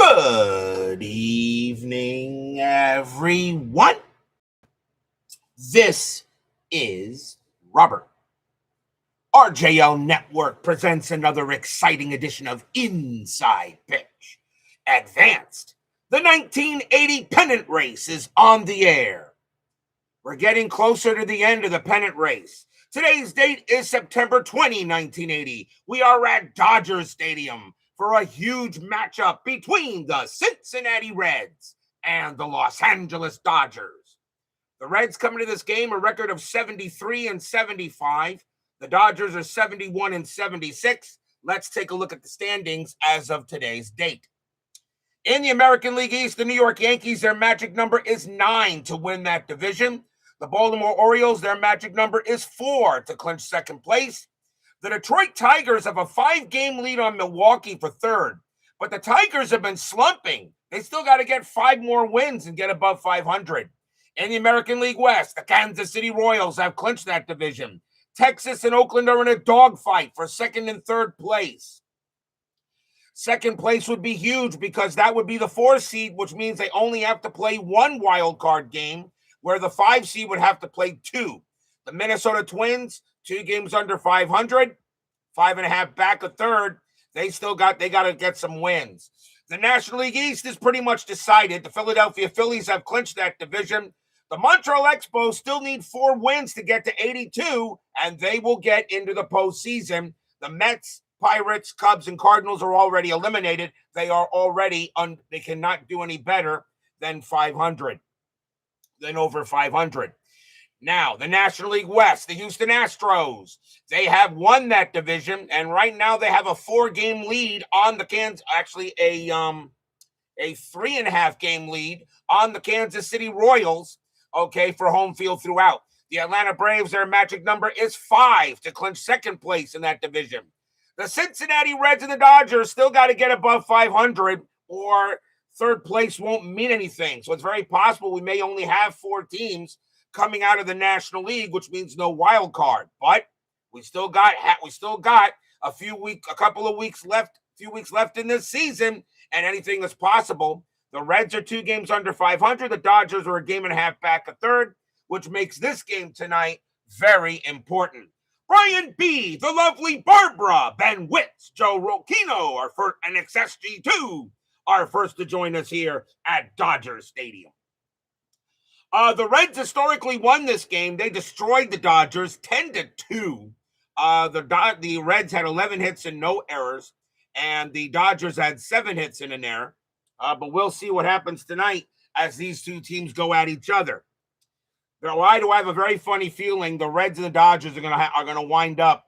Good evening, everyone. This is Robert. RJO Network presents another exciting edition of Inside Pitch. Advanced. The 1980 Pennant race is on the air. We're getting closer to the end of the Pennant race. Today's date is September 20, 1980. We are at Dodger Stadium for a huge matchup between the Cincinnati Reds and the Los Angeles Dodgers. The Reds come into this game a record of 73 and 75. The Dodgers are 71 and 76. Let's take a look at the standings as of today's date. In the American League East, the New York Yankees, their magic number is 9 to win that division. The Baltimore Orioles, their magic number is 4 to clinch second place. The Detroit Tigers have a 5-game lead on Milwaukee for third, but the Tigers have been slumping. They still got to get 5 more wins and get above 500. In the American League West, the Kansas City Royals have clinched that division. Texas and Oakland are in a dogfight for second and third place. Second place would be huge because that would be the 4 seed, which means they only have to play 1 wild card game, where the 5 seed would have to play 2. The Minnesota Twins, 2 games under 500, 5.5 back of third. They got to get some wins. The National League East is pretty much decided. The Philadelphia Phillies have clinched that division. The Montreal Expos still need 4 wins to get to 82, and they will get into the postseason. The Mets, Pirates, Cubs, and Cardinals are already eliminated. They are already they cannot do any better than 500, than over 500. Now, the National League West, the Houston Astros, they have won that division, and right now they have a 4-game lead on the Kansas, actually a 3.5-game lead on the Kansas City Royals, for home field throughout. The Atlanta Braves, their magic number is 5 to clinch second place in that division. The Cincinnati Reds and the Dodgers still got to get above 500, or third place won't mean anything. So it's very possible we may only have 4 teams coming out of the National League, which means no wild card. But we still got a few weeks left in this season, and anything is possible. The Reds are 2 games under 500. The Dodgers are a 1.5 back of third, which makes this game tonight very important. Brian B., the lovely Barbara, Ben Witz, Joe Rocchino, and XSG2 are first to join us here at Dodger Stadium. The Reds historically won this game. They destroyed the Dodgers 10-2. The Reds had 11 hits and no errors, and the Dodgers had 7 hits and an error. But we'll see what happens tonight as these 2 teams go at each other. Why do I have a very funny feeling the Reds and the Dodgers are going to wind up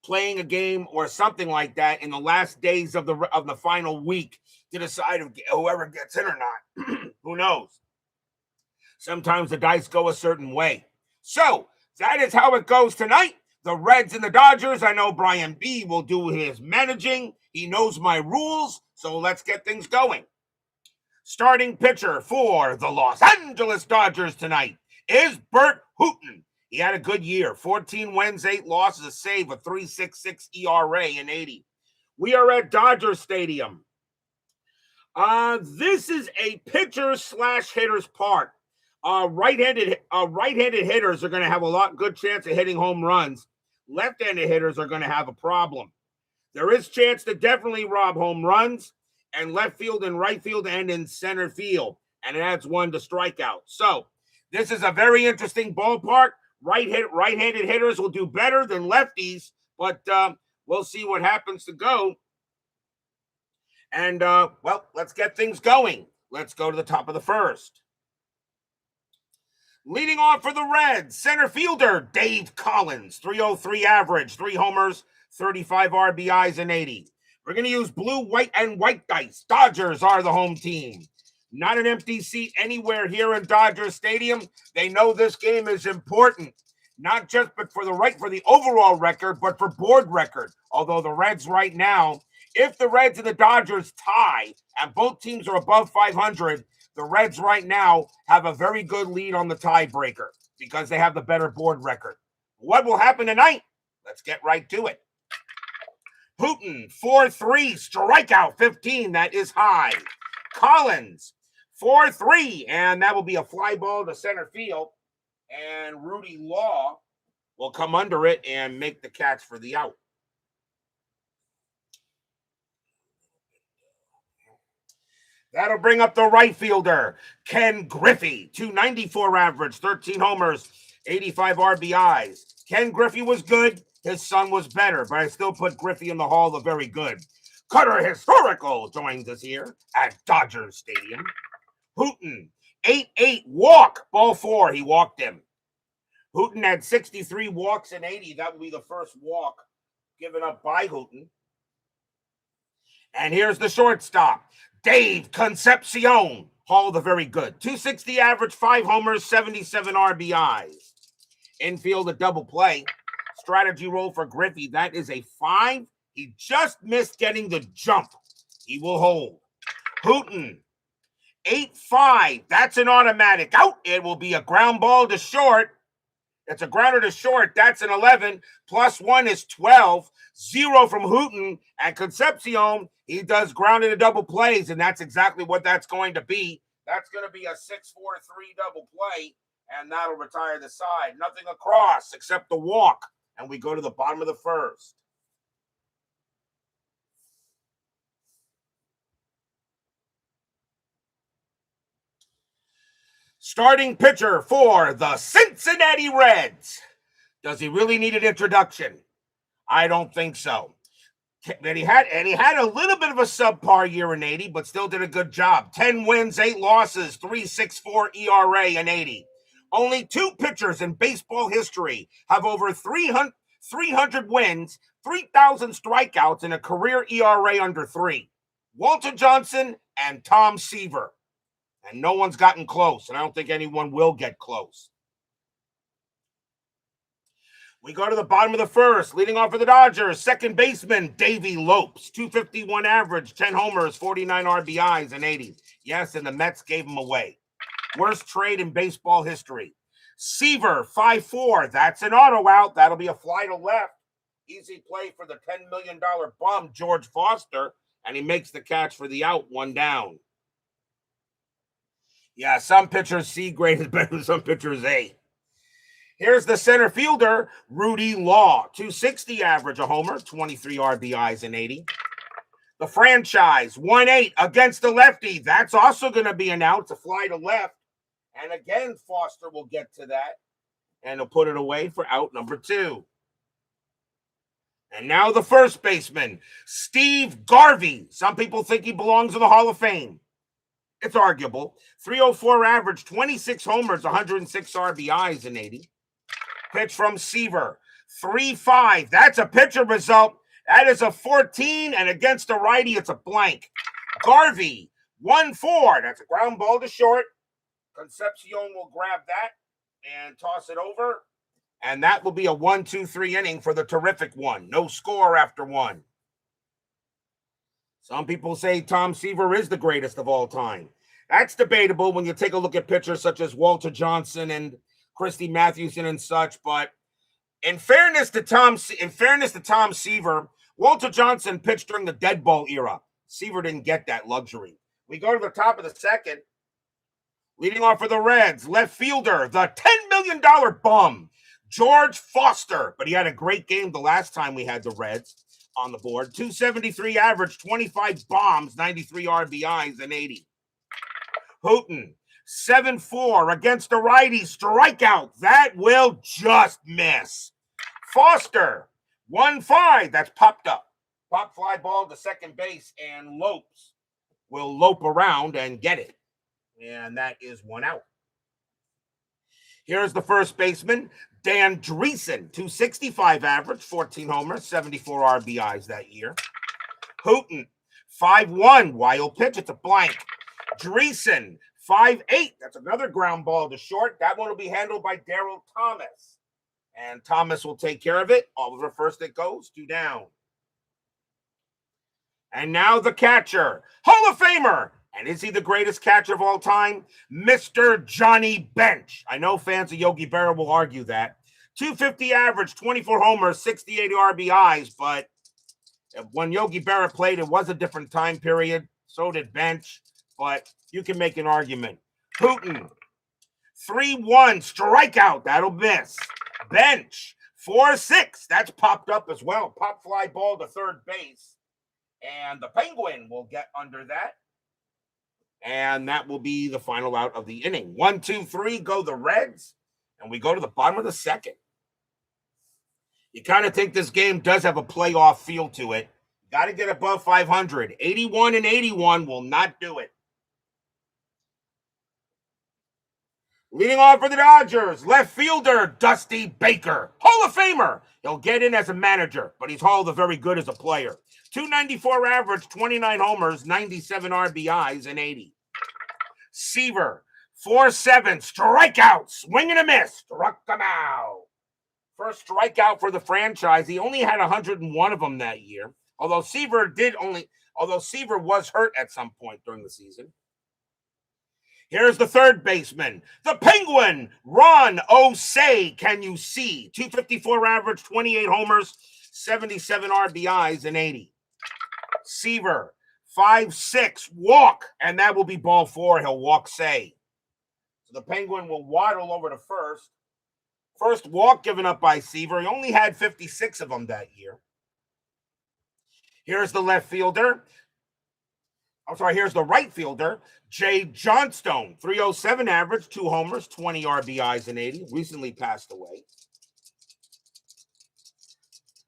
playing a game or something like that in the last days of the final week to decide if whoever gets in or not. Who knows? Sometimes the dice go a certain way. So that is how it goes tonight. The Reds and the Dodgers. I know Brian B. will do his managing. He knows my rules. So let's get things going. Starting pitcher for the Los Angeles Dodgers tonight is Burt Hooton. He had a good year. 14 wins, 8 losses, a save, a 3.66 ERA in 80. We are at Dodger Stadium. This is a pitcher/hitter's park. Right-handed hitters are going to have a good chance of hitting home runs. Left-handed hitters are going to have a problem. There is chance to definitely rob home runs and left field and right field and in center field, and it adds 1 to strikeout. So this is a very interesting ballpark. Right-handed hitters will do better than lefties, but we'll see what happens to go. And, let's get things going. Let's go to the top of the first. Leading off for the Reds, center fielder Dave Collins, 303 average, 3 homers, 35 RBIs in 80. We're going to use blue, white, and white dice. Dodgers are the home team. Not an empty seat anywhere here in Dodger Stadium. They know this game is important, not just for the overall record, but for board record. Although the Reds right now, if the Reds and the Dodgers tie and both teams are above 500, the Reds right now have a very good lead on the tiebreaker because they have the better board record. What will happen tonight? Let's get right to it. Hooton, 4-3, strikeout 15. That is high. Collins, 4-3, and that will be a fly ball to center field. And Rudy Law will come under it and make the catch for the out. That'll bring up the right fielder, Ken Griffey, 294 average, 13 homers, 85 RBIs. Ken Griffey was good. His son was better, but I still put Griffey in the Hall of Very Good. Cutter Historical joins us here at Dodger Stadium. Hooton, 8-8 walk, ball 4. He walked him. Hooton had 63 walks in 80. That would be the first walk given up by Hooton. And here's the shortstop, Dave Concepcion, Hall of the Very Good. 260 average, 5 homers, 77 RBIs. Infield a double play. Strategy roll for Griffey. That is a 5. He just missed getting the jump. He will hold. Hooton, 8-5. That's an automatic out. It will be a ground ball to short. It's a grounder to short. That's an 11. Plus 1 is 12. 0 from Hooton. And Concepcion, he does ground into double plays, and that's exactly what that's going to be. That's going to be a 6-4-3 double play, and that'll retire the side. Nothing across except the walk, and we go to the bottom of the first. Starting pitcher for the Cincinnati Reds. Does he really need an introduction? I don't think so. And he had a little bit of a subpar year in 80, but still did a good job. 10 wins, 8 losses, 3.64 ERA in 80. Only 2 pitchers in baseball history have over 300 wins, 3,000 strikeouts, and a career ERA under 3. Walter Johnson and Tom Seaver. And no one's gotten close, and I don't think anyone will get close. We go to the bottom of the first. Leading off for the Dodgers, second baseman Davey Lopes, 251 average, 10 homers, 49 RBIs in 80. Yes, and the Mets gave him away. Worst trade in baseball history. Seaver, 5-4. That's an auto out. That'll be a fly to left. Easy play for the $10 million bum, George Foster, and he makes the catch for the out, 1 down. Yeah, some pitchers C grade is better than some pitchers A. Here's the center fielder, Rudy Law, 260 average, a homer, 23 RBIs in 80. The franchise, 1-8 against the lefty. That's also going to be announced, a fly to left. And again, Foster will get to that, and he'll put it away for out number 2. And now the first baseman, Steve Garvey. Some people think he belongs in the Hall of Fame. It's arguable. 304 average, 26 homers, 106 RBIs in 80. Pitch from Seaver, 3-5. That's a pitcher result. That is a 14, and against the righty, it's a blank. Garvey, 1-4. That's a ground ball to short. Concepcion will grab that and toss it over, and that will be a 1-2-3 inning for the terrific one. No score after 1. Some people say Tom Seaver is the greatest of all time. That's debatable when you take a look at pitchers such as Walter Johnson and Christy Mathewson and such, but in fairness to Tom Seaver, Walter Johnson pitched during the dead ball era. Seaver didn't get that luxury. We go to the top of the second. Leading off for the Reds, left fielder, the $10 million bum, George Foster. But he had a great game the last time we had the Reds on the board. 273 average, 25 bombs, 93 RBIs, and 80. Hooton, 7-4 against the righty, strikeout. That will just miss. Foster, 1-5. That's popped up. Pop fly ball to second base, and Lopes will lope around and get it. And that is 1 out. Here's the first baseman, Dan Dreesen, 265 average, 14 homers, 74 RBIs that year. Hooton, 5-1, wild pitch. It's a blank. Dreesen, 5-8. That's another ground ball to short. That one will be handled by Darryl Thomas. And Thomas will take care of it. Oliver first it goes, 2 down. And now the catcher, Hall of Famer. And is he the greatest catcher of all time? Mr. Johnny Bench. I know fans of Yogi Berra will argue that. 250 average, 24 homers, 68 RBIs, but When Yogi Berra played, it was a different time period. So did Bench, but you can make an argument. Hooton, 3-1, strikeout. That'll miss. Bench, 4-6. That's popped up as well. Pop fly ball to third base. And the Penguin will get under that. And that will be the final out of the inning. 1, 2, 3, go the Reds. And we go to the bottom of the second. You kind of think this game does have a playoff feel to it. Got to get above 500. 81 and 81 will not do it. Leading off for the Dodgers, left fielder Dusty Baker. Hall of Famer. He'll get in as a manager, but he's Hall of Very good as a player. 294 average, 29 homers, 97 RBIs, and 80. Seaver, 4-7, strikeout, swing and a miss, struck him out. First strikeout for the franchise. He only had 101 of them that year. Although Seaver was hurt at some point during the season. Here's the third baseman, the Penguin, Ron O'Shea. Can you see? 254 average, 28 homers, 77 RBIs, and 80. Seaver, 5-6, walk, and that will be ball 4. He'll walk Say. So the Penguin will waddle over to first. First walk given up by Seaver. He only had 56 of them that year. Here's the left fielder. Here's the right fielder, Jay Johnstone. 307 average, 2 homers, 20 RBIs, and 80. Recently passed away.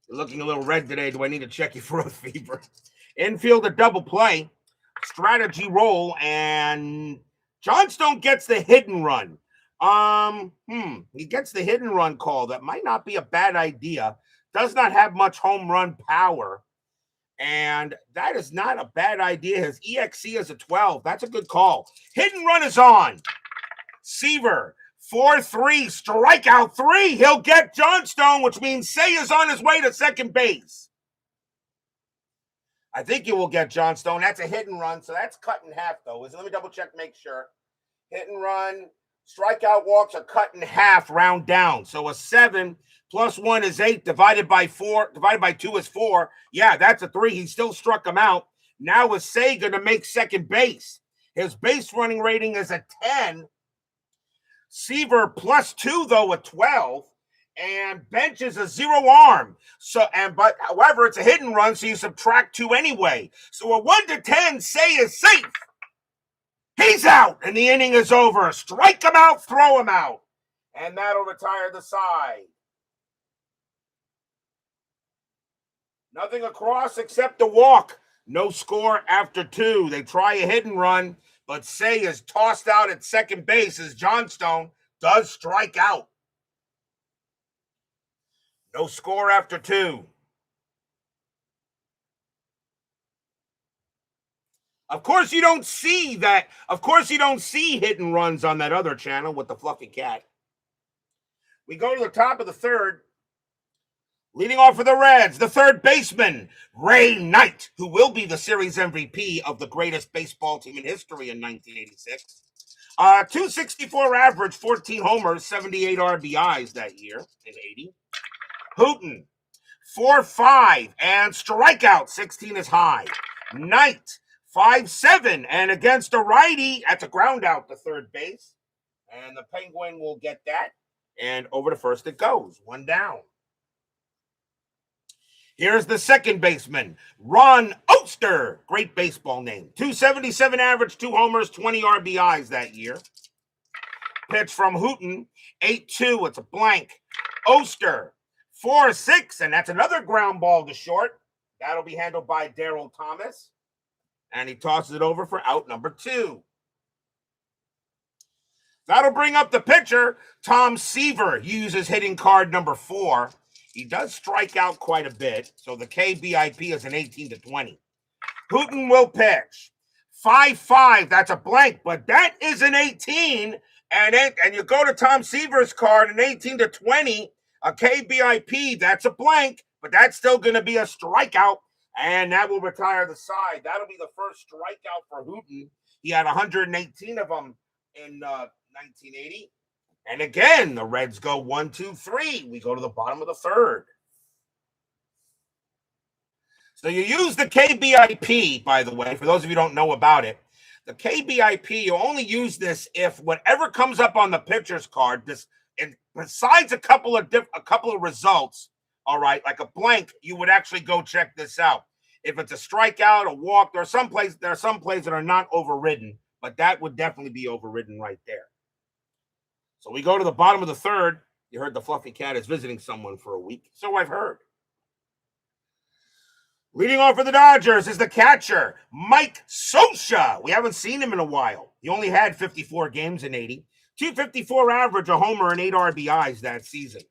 You're looking a little red today. Do I need to check you for a fever? Infield, a double play, strategy roll, and Johnstone gets the hit and run. He gets the hit and run call. That might not be a bad idea. Does not have much home run power. And that is not a bad idea. His EXC is a 12. That's a good call. Hit and run is on. Seaver, 4-3, strikeout 3. He'll get Johnstone, which means Say is on his way to second base. I think you will get Johnstone. That's a hit and run, so that's cut in half, though. Let me double check, make sure. Hit and run, strikeout walks are cut in half, round down. So a 7 plus 1 is 8, divided by 2 is 4. Yeah, that's a 3. He still struck him out. Now is Say going to make second base? His base running rating is a 10. Seaver plus 2, though, a 12. And Bench is a 0 arm. However, it's a hit and run, so you subtract 2 anyway. So a 1 to 10, Say is safe. He's out, and the inning is over. Strike him out, throw him out. And that'll retire the side. Nothing across except a walk. No score after 2. They try a hit and run, but Say is tossed out at second base as Johnstone does strike out. No score after 2. Of course, you don't see that. Of course, you don't see hit and runs on that other channel with the fluffy cat. We go to the top of the third. Leading off for the Reds, the third baseman, Ray Knight, who will be the series MVP of the greatest baseball team in history in 1986. 264 average, 14 homers, 78 RBIs that year in 80. Hooton, 4-5, and strikeout, 16 is high. Knight, 5-7, and against a righty, that's a ground out to third base. And the Penguin will get that. And over to first it goes. 1 down. Here's the second baseman, Ron Oster. Great baseball name. 277 average, 2 homers, 20 RBIs that year. Pitch from Hooton, 8-2. It's a blank. Oster, 4-6, and that's another ground ball to short. That'll be handled by Darryl Thomas. And he tosses it over for out number 2. That'll bring up the pitcher, Tom Seaver. He uses hitting card number 4. He does strike out quite a bit, so the KBIP is an 18-20. Hooton will pitch. 5-5, that's a blank, but that is an 18. And you go to Tom Seaver's card, an 18-20, a KBIP, that's a blank, but that's still going to be a strikeout, and that will retire the side. That'll be the first strikeout for Hooton. He had 118 of them in 1980. And again, the Reds go 1, 2, 3. We go to the bottom of the third. So you use the KBIP, by the way, for those of you who don't know about it. The KBIP, you only use this if whatever comes up on the pitcher's card, and besides a couple of results, all right, like a blank, you would actually go check this out. If it's a strikeout, a walk, there are some plays that are not overridden, but that would definitely be overridden right there. So we go to the bottom of the third. You heard the fluffy cat is visiting someone for a week. So I've heard. Leading off for the Dodgers is the catcher, Mike Scioscia. We haven't seen him in a while. He only had 54 games in 80. 254 average, a homer, and 8 RBIs that season.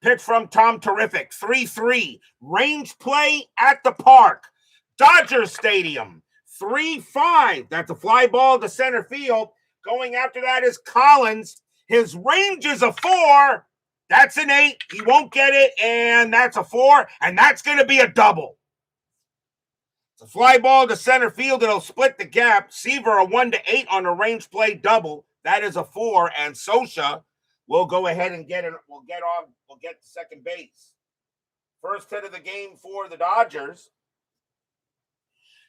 Pitch from Tom Terrific, 3-3. Range play at the park. Dodgers Stadium, 3-5. That's a fly ball to center field. Going after that is Collins. His range is a 4. That's an 8. He won't get it, and that's a 4, and that's going to be a double. It's a fly ball to center field. It'll split the gap. Seaver a 1-8 on a range play double. That is a 4, and Scioscia will go ahead and get it. We'll get to second base. First hit of the game for the Dodgers,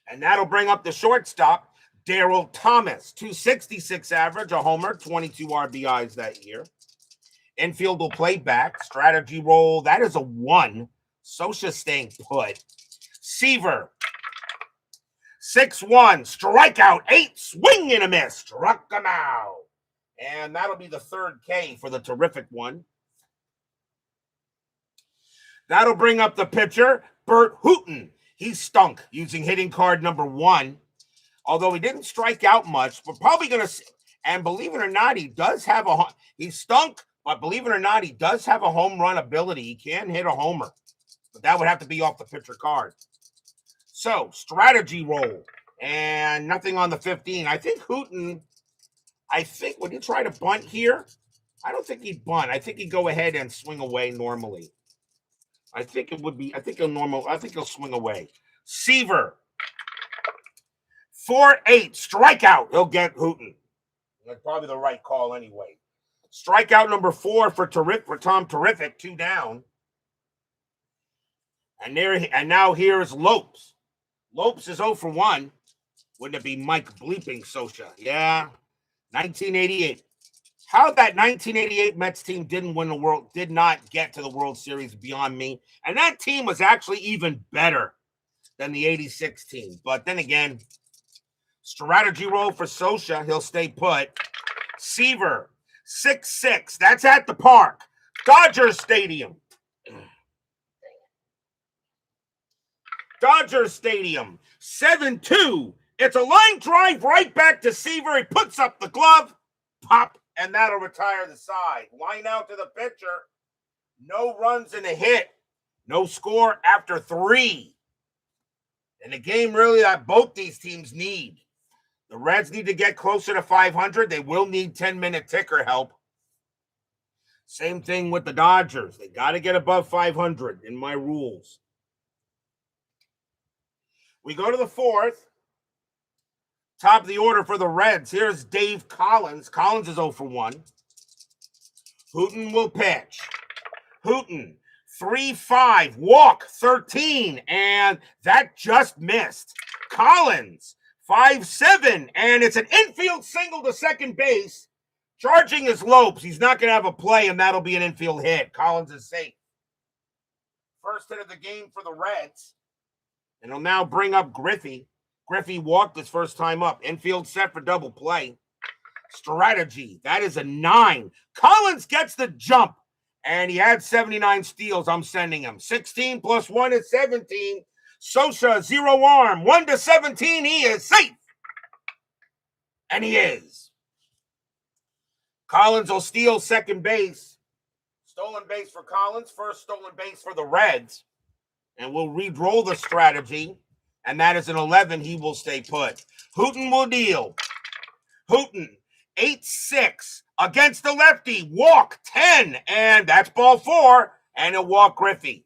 and that'll bring up the shortstop, Darryl Thomas. 266 average, a homer, 22 RBIs that year. Infield will play back. Strategy roll, that is a 1. Scioscia staying put. Seaver, 6-1. Strikeout, 8. Swing and a miss. Struck him out. And that'll be the third K for the terrific one. That'll bring up the pitcher, Burt Hooton. He stunk using hitting card number 1. Although he didn't strike out much, we're probably going to, and believe it or not, he stunk. But believe it or not, he does have a home run ability. He can hit a homer. But that would have to be off the pitcher card. So, strategy roll. And nothing on the 15. I think Hooton, would he try to bunt here? I don't think he'd bunt. I think he'd go ahead and swing away normally. I think he'll swing away. Seaver, 4-8. Strikeout. He'll get Hooton. That's probably the right call anyway. Strikeout number 4 for Tom Terrific, 2 down. And now here's Lopes. Lopes is 0 for 1. Wouldn't it be Mike bleeping Scioscia? Yeah. 1988. How that 1988 Mets team did not get to the World Series beyond me. And that team was actually even better than the 86 team. But then again, strategy roll for Scioscia. He'll stay put. Seaver, 6-6. That's at the park. Dodgers Stadium. Dodgers Stadium. 7-2. It's a line drive right back to Seaver. He puts up the glove. Pop. And that'll retire the side. Line out to the pitcher. No runs and a hit. No score after 3. And a game really that both these teams need. The Reds need to get closer to 500. They will need 10-minute ticker help. Same thing with the Dodgers. They got to get above 500 in my rules. We go to the 4th. Top of the order for the Reds. Here's Dave Collins. Collins is 0 for 1. Hooton will pitch. Hooton, 3-5. Walk, 13. And that just missed. Collins, 5-7. And it's an infield single to second base. Charging is Lopes. He's not going to have a play, and that'll be an infield hit. Collins is safe. First hit of the game for the Reds. And he'll now bring up Griffey. Griffey walked his first time up. Infield set for double play. Strategy. That is a 9. Collins gets the jump. And he had 79 steals. I'm sending him. 16 plus 1 is 17. Scioscia, 0 arm. 1 to 17. He is safe. And he is. Collins will steal second base. Stolen base for Collins. First stolen base for the Reds. And we'll re-roll the strategy. And that is an 11. He will stay put. Hooton will deal. Hooton, 8-6 against the lefty. Walk, 10. And that's ball 4. And he'll walk Griffey.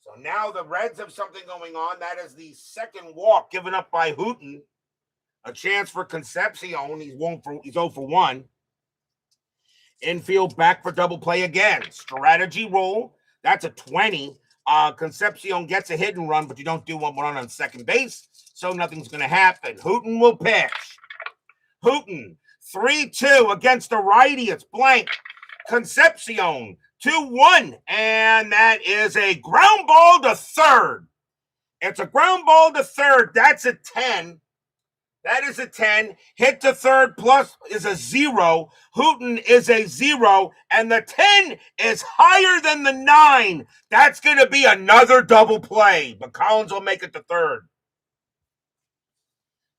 So now the Reds have something going on. That is the second walk given up by Hooton. A chance for Concepcion. He's 0 for 1. Infield back for double play again. Strategy roll. That's a 20. Concepcion gets a hit and run, but you don't do one on second base, so nothing's going to happen. Hooton will pitch. Hooton, 3-2 against the righty. It's blank. Concepcion, 2-1, and that is a ground ball to third. It's a ground ball to third. That's a 10. That is a 10. Hit to third plus is a 0. Hooton is a 0. And the 10 is higher than the 9. That's going to be another double play. But Collins will make it to third.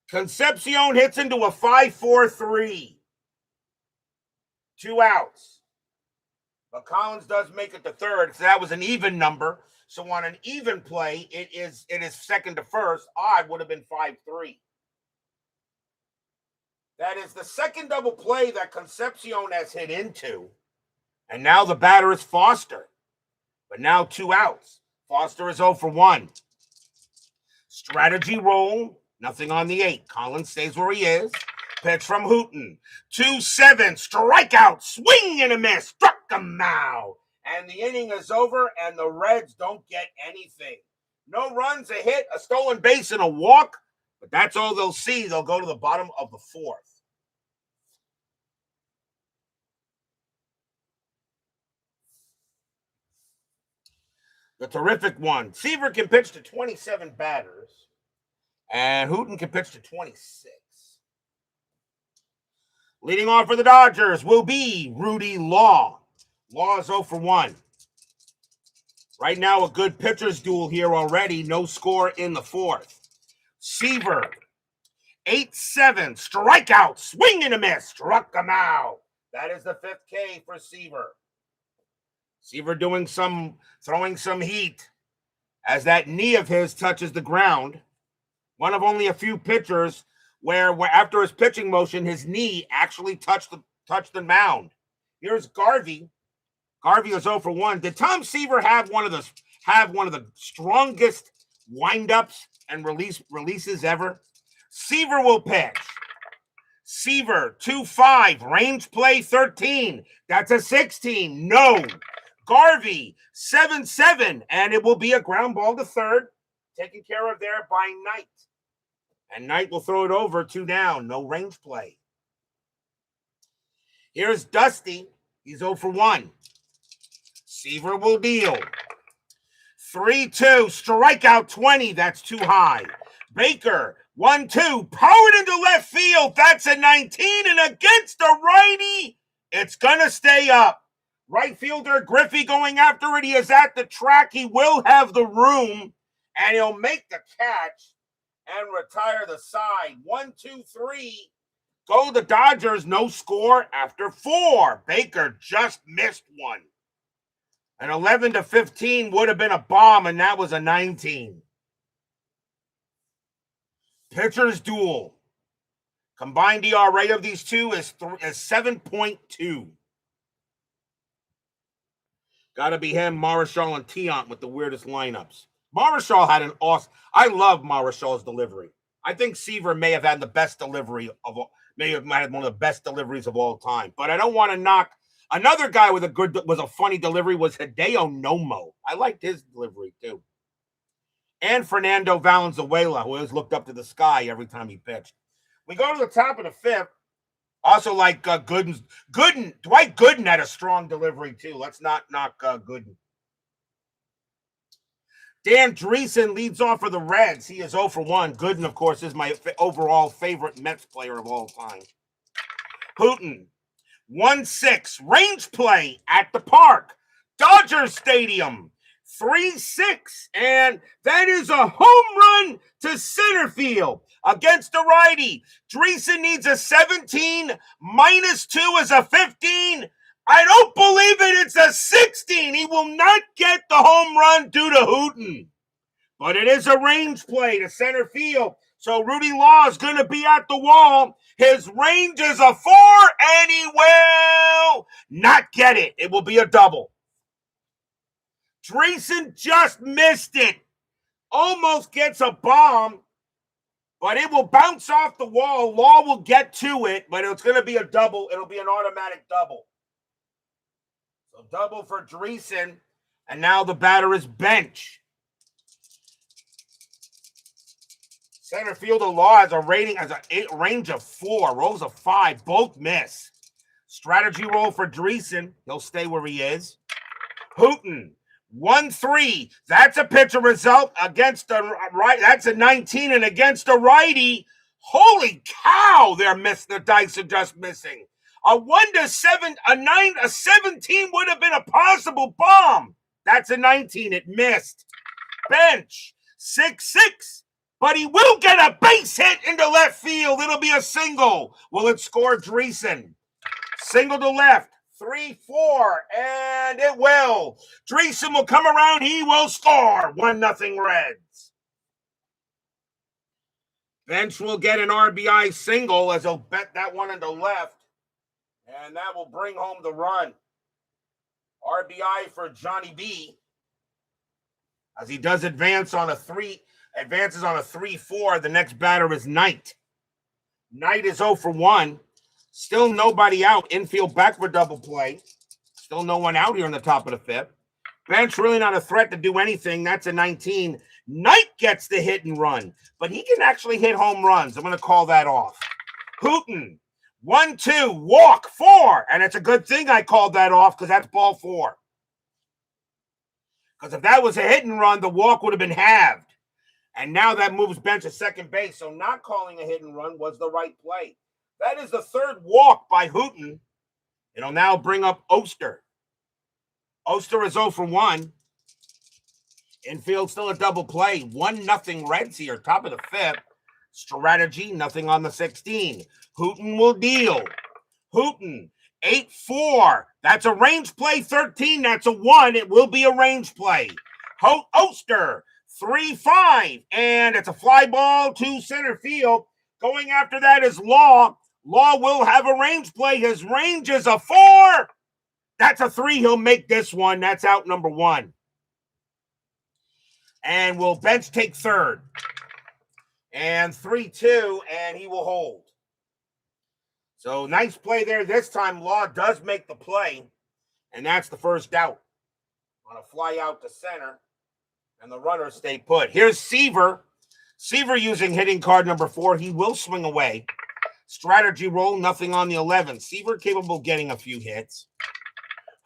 Concepcion hits into a 5-4-3. 2 outs. But Collins does make it to third. So that was an even number. So on an even play, it is second to first. Odd would have been 5-3. That is the second double play that Concepcion has hit into. And now the batter is Foster. But now 2 outs. Foster is 0 for 1. Strategy roll. Nothing on the 8. Collins stays where he is. Pitch from Hooton. 2-7. Strikeout. Swing and a miss. Struck him out. And the inning is over, and the Reds don't get anything. No runs, a hit, a stolen base, and a walk. But that's all they'll see. They'll go to the bottom of the 4th. The terrific one. Seaver can pitch to 27 batters, and Hooton can pitch to 26. Leading off for the Dodgers will be Rudy Law. Law is 0 for 1. Right now, a good pitcher's duel here already. No score in the 4th. Seaver, 8-7. Strikeout. Swing and a miss. Struck him out. That is the 5th K for Seaver. Seaver throwing some heat as that knee of his touches the ground. One of only a few pitchers where after his pitching motion, his knee actually touched the mound. Here's Garvey. Garvey is 0 for 1. Did Tom Seaver have one of the strongest windups and releases ever? Seaver will pitch. Seaver, 2-5. Range play 13. That's a 16. No. Garvey, 7-7. And it will be a ground ball to third. Taken care of there by Knight. And Knight will throw it over, 2 down. No range play. Here's Dusty. He's 0 for 1. Seaver will deal. 3-2. Strikeout 20. That's too high. Baker, 1-2. Powered into left field. That's a 19. And against the righty, it's going to stay up. Right fielder Griffey going after it. He is at the track. He will have the room. And he'll make the catch and retire the side. 1-2-3. Go the Dodgers. No score after 4. Baker just missed one. An 11-15 would have been a bomb, and that was a 19. Pitchers duel. Combined ERA of these two is 7.2. Got to be him, Marichal, and Tiant with the weirdest lineups. Marichal had an awesome. I love Marichal's delivery. I think Seaver may have had the best delivery of all. May have had one of the best deliveries of all time. But I don't want to knock. Another guy with a funny delivery was Hideo Nomo. I liked his delivery too. And Fernando Valenzuela, who always looked up to the sky every time he pitched. We go to the top of the 5th. Also like Gooden. Dwight Gooden had a strong delivery too. Let's not knock Gooden. Dan Dreesen leads off for the Reds. He is 0 for 1. Gooden, of course, is my overall favorite Mets player of all time. Hooton, 1-6. Range play at the park. Dodger Stadium, 3-6. And that is a home run to center field against the righty. Dreesen needs a 17. -2 is a 15. I don't believe it. It's a 16. He will not get the home run due to Hooton. But it is a range play to center field. So Rudy Law is going to be at the wall. His range is a 4, and he will not get it. It will be a double. Dreesen just missed it. Almost gets a bomb, but it will bounce off the wall. Law will get to it, but it's going to be a double. It'll be an automatic double. So double for Dreesen. And now the batter is Bench. Center fielder Law has a rating as a range of 4, rolls of 5, both miss. Strategy roll for Dreesen. He'll stay where he is. Hooton, 1-3. That's a pitcher result against the right. That's a 19, and against a righty. Holy cow! The dice are just missing. A 1-7, a 17 would have been a possible bomb. That's a 19. It missed. Bench, 6-6. But he will get a base hit into left field. It'll be a single. Will it score Dreesen? Single to left. 3-4. And it will. Dreesen will come around. He will score. 1-0 Reds. Bench will get an RBI single as he'll bet that one into left. And that will bring home the run. RBI for Johnny B. As he does advances on a 3-4. The next batter is Knight. Knight is 0 for 1. Still nobody out. Infield back for double play. Still no one out here in the top of the 5th. Bench really not a threat to do anything. That's a 19. Knight gets the hit and run, but he can actually hit home runs. I'm going to call that off. Hooton, 1-2, walk, 4. And it's a good thing I called that off because that's ball 4. Because if that was a hit and run, the walk would have been halved. And now that moves Bench to second base. So not calling a hit and run was the right play. That is the 3rd walk by Hooton. It'll now bring up Oster. Oster is 0 for 1. Infield still a double play. 1-0 Reds here, top of the 5th. Strategy, nothing on the 16. Hooton will deal. Hooton, 8-4. That's a range play. 13, that's a 1. It will be a range play. Oster, 3-5. And it's a fly ball to center field. Going after that is Law. Law will have a range play. His range is a 4. That's a 3. He'll make this one. That's out number 1. And will Bench take 3rd. And 3-2, and he will hold. So nice play there. This time Law does make the play. And that's the first out. On a fly out to center. And the runners stay put. Here's Seaver. Seaver using hitting card number 4. He will swing away. Strategy roll, nothing on the 11. Seaver capable of getting a few hits.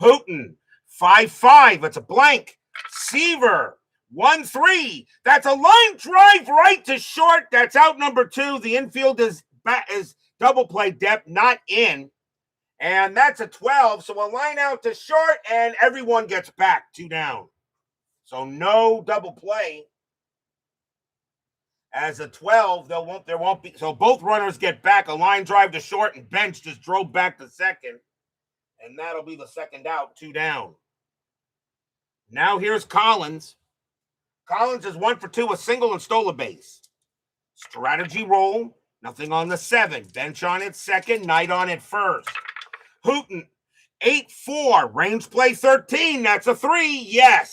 Hooton, 5-5. It's a blank. Seaver, 1-3. That's a line drive right to short. That's out number 2. The infield is double play depth, not in. And that's a 12. So a line out to short, and everyone gets back. 2 down. So no double play. As a 12, there won't be. So both runners get back. A line drive to short, and Bench just drove back to second. And that'll be the second out, 2 down. Now here's Collins. Collins is 1 for 2, a single and stole a base. Strategy roll, nothing on the 7. Bench on it second, Knight on it first. Hooton, 8-4, range play 13. That's a 3, yes.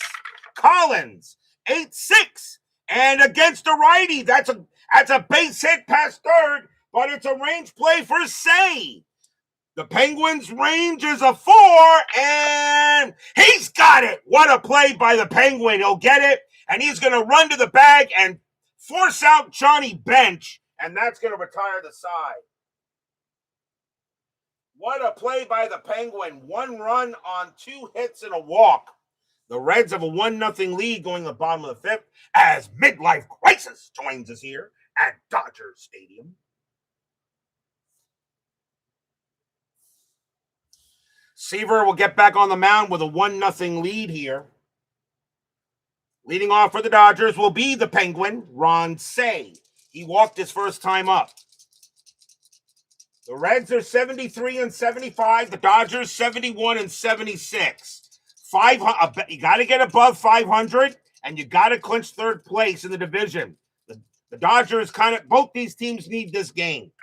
Collins, 8-6. And against a righty, that's a base hit past 3rd, but it's a range play for Say. The Penguins' range is a 4, and he's got it. What a play by the Penguin. He'll get it, and he's going to run to the bag and force out Johnny Bench, and that's going to retire the side. What a play by the Penguin. 1 run on 2 hits and a walk. The Reds have a 1-0 lead going to the bottom of the 5th as Midlife Crisis joins us here at Dodger Stadium. Seaver will get back on the mound with a 1-0 lead here. Leading off for the Dodgers will be the Penguin, Ron Say. He walked his first time up. The Reds are 73-75. The Dodgers 71-76. You got to get above 500, and you got to clinch 3rd place in the division. The Dodgers both these teams need this game.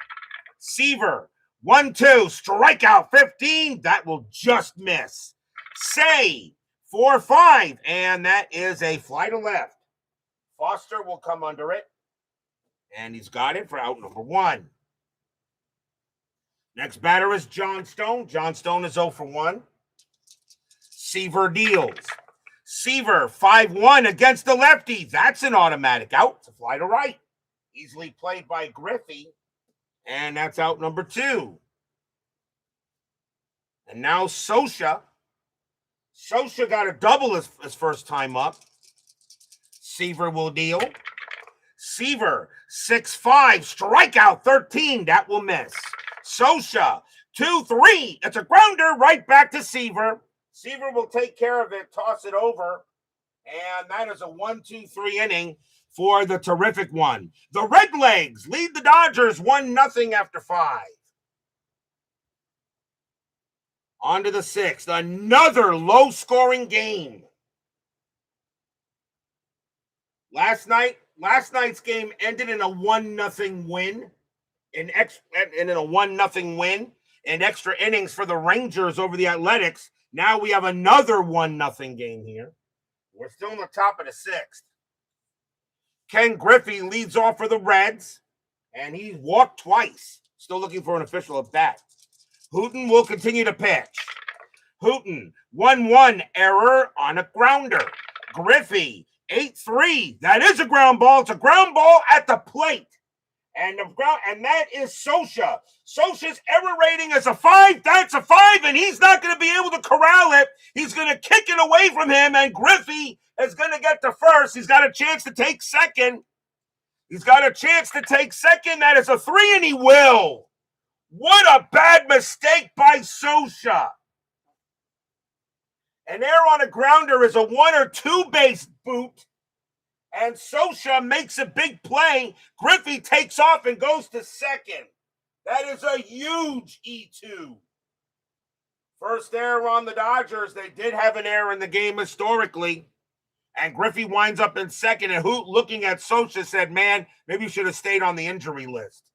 Seaver, 1-2, strikeout 15. That will just miss. Say, 4-5, and that is a fly to left. Foster will come under it, and he's got it for out number 1. Next batter is John Stone. John Stone is 0 for 1. Seaver deals. Seaver, 5-1 against the lefty. That's an automatic out. It's a fly to right. Easily played by Griffey. And that's out number 2. And now Scioscia. Scioscia got a double his first time up. Seaver will deal. Seaver, 6-5, strikeout 13. That will miss. Scioscia, 2-3. It's a grounder right back to Seaver. Seaver will take care of it, toss it over. And that is a 1-2-3 inning for the terrific one. The Redlegs lead the Dodgers 1-0 after 5. On to the 6th. Another low-scoring game. Last night's game ended in a 1-0 win. In a 1-0 win and extra innings for the Rangers over the Athletics. Now we have another 1-0 game here. We're still on the top of the 6th. Ken Griffey leads off for the Reds, and he walked twice. Still looking for an official at bat. Hooton will continue to pitch. Hooton, 1-1 error on a grounder. Griffey, 8-3. That is a ground ball. It's a ground ball at the plate. And that is Scioscia. Scioscia's error rating is a 5. That's a 5, and he's not going to be able to corral it. He's going to kick it away from him, and Griffey is going to get to first. He's got a chance to take second. That is a 3, and he will. What a bad mistake by Scioscia. An error on a grounder is a 1 or 2 base boot. And Scioscia makes a big play. Griffey takes off and goes to second. That is a huge E2. First error on the Dodgers. They did have an error in the game historically. And Griffey winds up in second. And Hoot, looking at Scioscia, said, man, maybe you should have stayed on the injury list.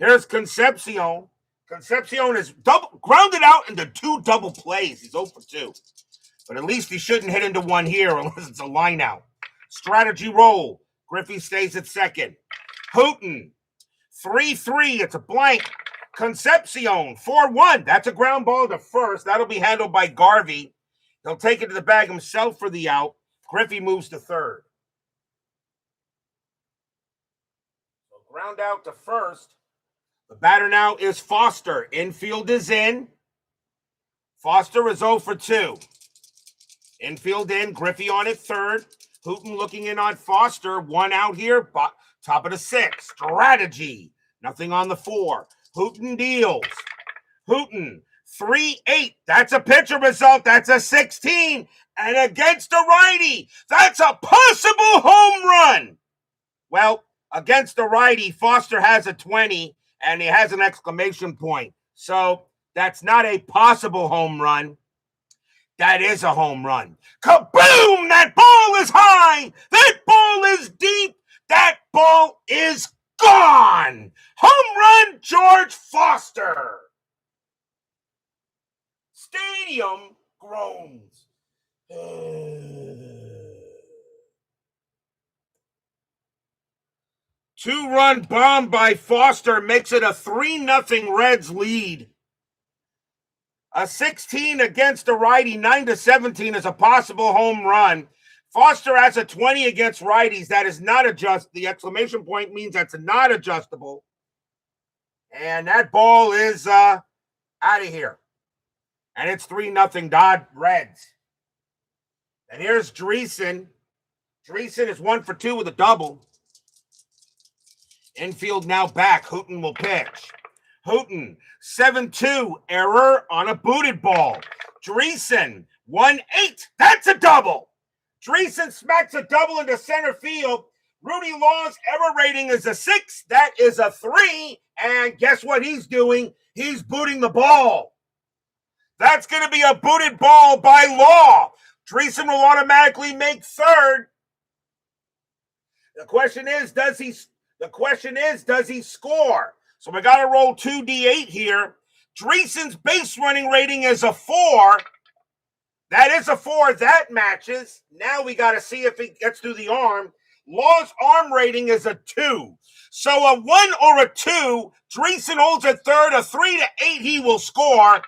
Here's Concepcion. Concepcion is grounded out into 2 double plays. He's 0 for 2. But at least he shouldn't hit into one here unless it's a line out. Strategy roll. Griffey stays at second. Hooton, 3-3. It's a blank. Concepcion, 4-1. That's a ground ball to first. That'll be handled by Garvey. He'll take it to the bag himself for the out. Griffey moves to third. So ground out to first. The batter now is Foster. Infield is in. Foster is 0 for 2. Infield in. Griffey on at third. Hooton looking in on Foster. 1 out here. Top of the 6th. Strategy. Nothing on the 4. Hooton deals. Hooton, 3-8. That's a pitcher result. That's a 16. And against a righty, that's a possible home run. Well, against a righty, Foster has a 20, and he has an exclamation point. So that's not a possible home run. That is a home run. Kaboom! That ball is high. That ball is deep. That ball is gone. Home run, George Foster. Stadium groans. 2-run bomb by Foster makes it a 3-0 Reds lead. A 16 against a righty, 9-17 is a possible home run. Foster has a 20 against righties. That is not adjustable. The exclamation point means that's not adjustable. And that ball is out of here. And it's 3-0 Dodge Reds. And here's Dreesen. Dreesen is 1 for 2 with a double. Infield now back. Hooton will pitch. Hooton, 7-2, error on a booted ball. Dreesen, 1-8. That's a double. Dreesen smacks a double into center field. Rudy Law's error rating is a 6. That is a 3. And guess what he's doing? He's booting the ball. That's going to be a booted ball by Law. Dreesen will automatically make third. The question is, does he score? So we got to roll 2d8 here. Dreesen's base running rating is a 4. That is a 4. That matches. Now we got to see if he gets through the arm. Law's arm rating is a 2. So a 1 or a 2, Dreesen holds at third. A 3 to 8, he will score.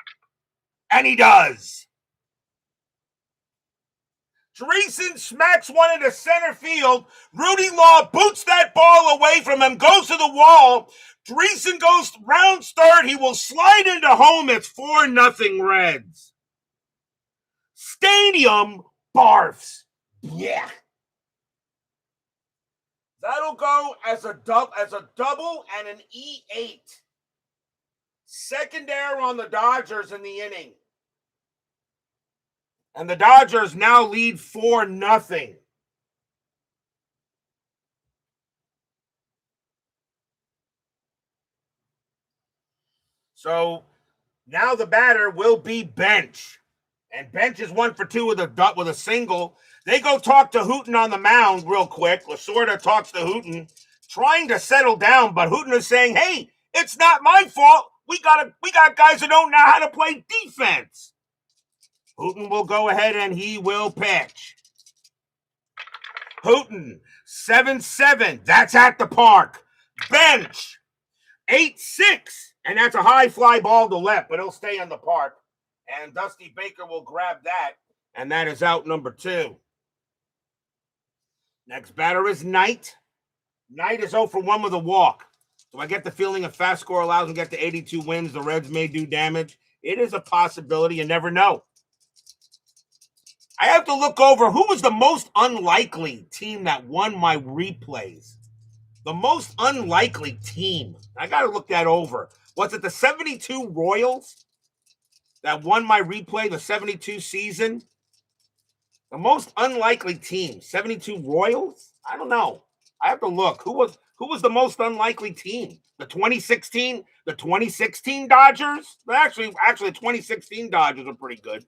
And he does. Dreesen smacks one into center field. Rudy Law boots that ball away from him, goes to the wall. Dreesen goes round third. He will slide into home. It's 4-0 Reds. Stadium barfs. Yeah. That'll go as a double and an E8. Second error on the Dodgers in the inning. And the Dodgers now lead 4-0. So now the batter will be Bench. And Bench is 1 for 2 with a single. They go talk to Hooton on the mound real quick. Lasorda talks to Hooton, trying to settle down, but Hooton is saying, hey, it's not my fault. We got guys who don't know how to play defense. Hooton will go ahead and he will pitch. Hooton, 7-7. That's at the park. Bench, 8-6. And that's a high fly ball to left, but it'll stay on the park. And Dusty Baker will grab that. And that is out number 2. Next batter is Knight. Knight is 0 for 1 with a walk. Do I get the feeling if FastScore allows him to get to 82 wins, the Reds may do damage? It is a possibility. You never know. I have to look over who was the most unlikely team that won my replays. The most unlikely team. I got to look that over. Was it the 72 Royals that won my replay, the 72 season? The most unlikely team, 72 Royals? I don't know. I have to look. Who was the most unlikely team? The 2016 Dodgers? Actually, the 2016 Dodgers are pretty good.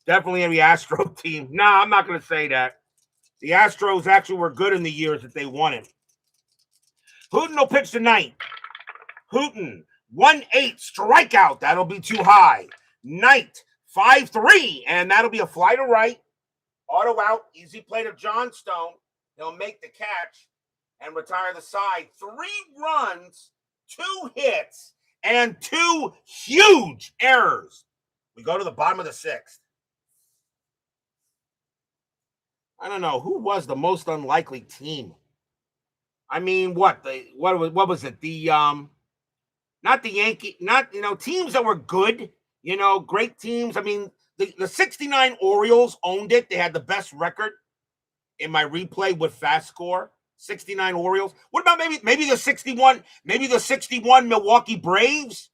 Definitely the Astro team. No, I'm not going to say that. The Astros actually were good in the years that they won it. Hooton will pitch tonight. Hooton, 1-8, strikeout. That'll be too high. Knight, 5-3, and that'll be a fly to right. Auto out, easy play to Johnstone. He'll make the catch and retire the side. 3 runs, 2 hits, and 2 huge errors. We go to the bottom of the 6th. I don't know who was the most unlikely team. I mean, what was it? The not the Yankee, teams that were good, great teams. I mean, the 69 Orioles owned it. They had the best record in my replay with FastScore. 69 Orioles. What about maybe the 61 Milwaukee Braves?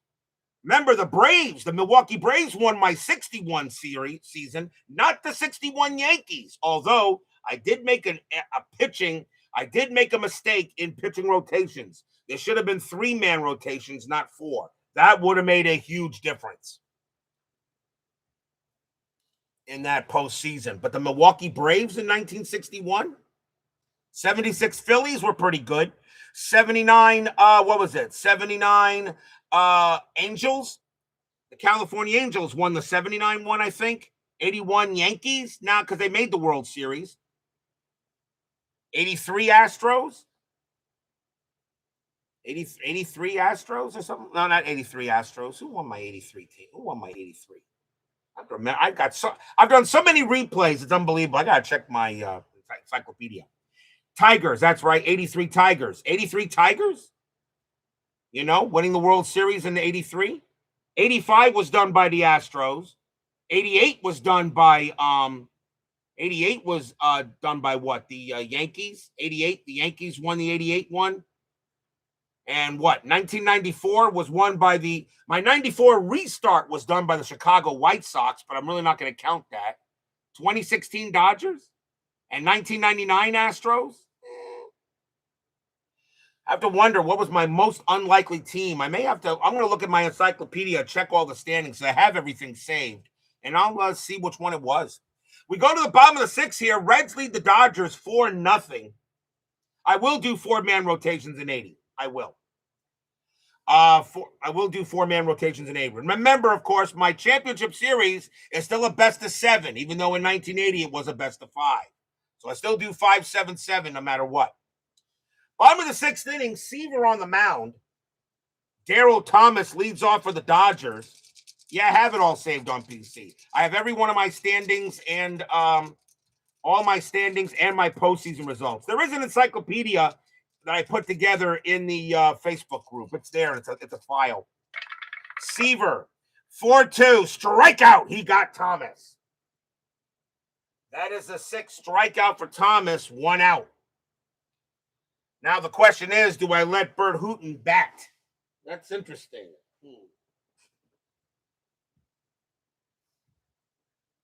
Remember the Milwaukee Braves won my 61 season, not the 61 Yankees. Although I did make a mistake in pitching rotations. There should have been 3-man rotations, not 4. That would have made a huge difference in that postseason. But the Milwaukee Braves in 1961, 76 Phillies were pretty good. 79, 79 Angels. The California Angels won the 79 one, I think. 81 Yankees, now because they made the World Series. 83 Astros. 83 Astros or something? No, not 83 Astros. Who won my 83 team? Who won my 83? I have to remember. I've done so many replays. It's unbelievable. I got to check my encyclopedia. Tigers, that's right. 83 Tigers. 83 Tigers? Winning the World Series in the 83. 85 was done by the Astros. 88 was done by what? The Yankees. 88, the Yankees won the 88 one. And what? 1994 was won by my 94 restart was done by the Chicago White Sox, but I'm really not going to count that. 2016 Dodgers and 1999 Astros. I have to wonder what was my most unlikely team. I'm going to look at my encyclopedia, check all the standings. I have everything saved, and I'll see which one it was. We go to the bottom of the 6th here. Reds lead the Dodgers 4-0. I will do 4-man rotations in 80. I will. I will do 4-man rotations in 80. Remember, of course, my championship series is still a best of 7, even though in 1980 it was a best of 5. So I still do 5-7-7 no matter what. Bottom of the 6th inning, Seaver on the mound. Darryl Thomas leads off for the Dodgers. Yeah, I have it all saved on PC. I have every one of my standings and all my standings and my postseason results. There is an encyclopedia that I put together in the Facebook group. It's there. It's a file. Seaver, 4-2, strikeout. He got Thomas. That is a 6th strikeout for Thomas, 1 out. Now the question is, do I let Burt Hooton bat? That's interesting.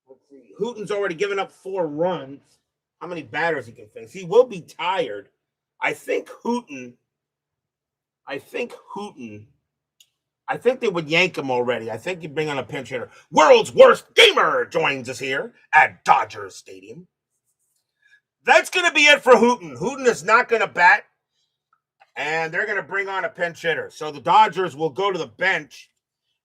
Let's see. Hooton's already given up 4 runs. How many batters he can face? He will be tired. I think they would yank him already. I think you bring on a pinch hitter. World's worst gamer joins us here at Dodgers Stadium. That's going to be it for Hooton. Hooton is not going to bat, and they're going to bring on a pinch hitter. So the Dodgers will go to the bench,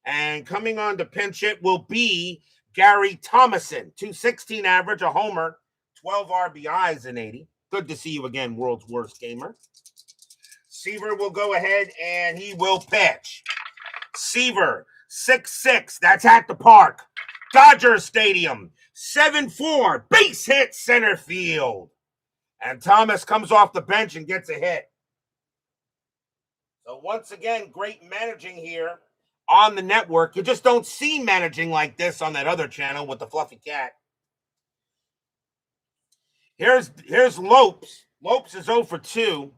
and coming on to pinch hit will be Gary Thomason. 216 average, a homer, 12 RBIs in 80. Good to see you again, world's worst gamer. Seaver will go ahead, and he will pitch. Seaver, 6-6. That's at the park. Dodgers Stadium, 7-4. Base hit center field. And Thomas comes off the bench and gets a hit. So once again, great managing here on the network. You just don't see managing like this on that other channel with the fluffy cat. Here's Lopes. Lopes is 0 for 2.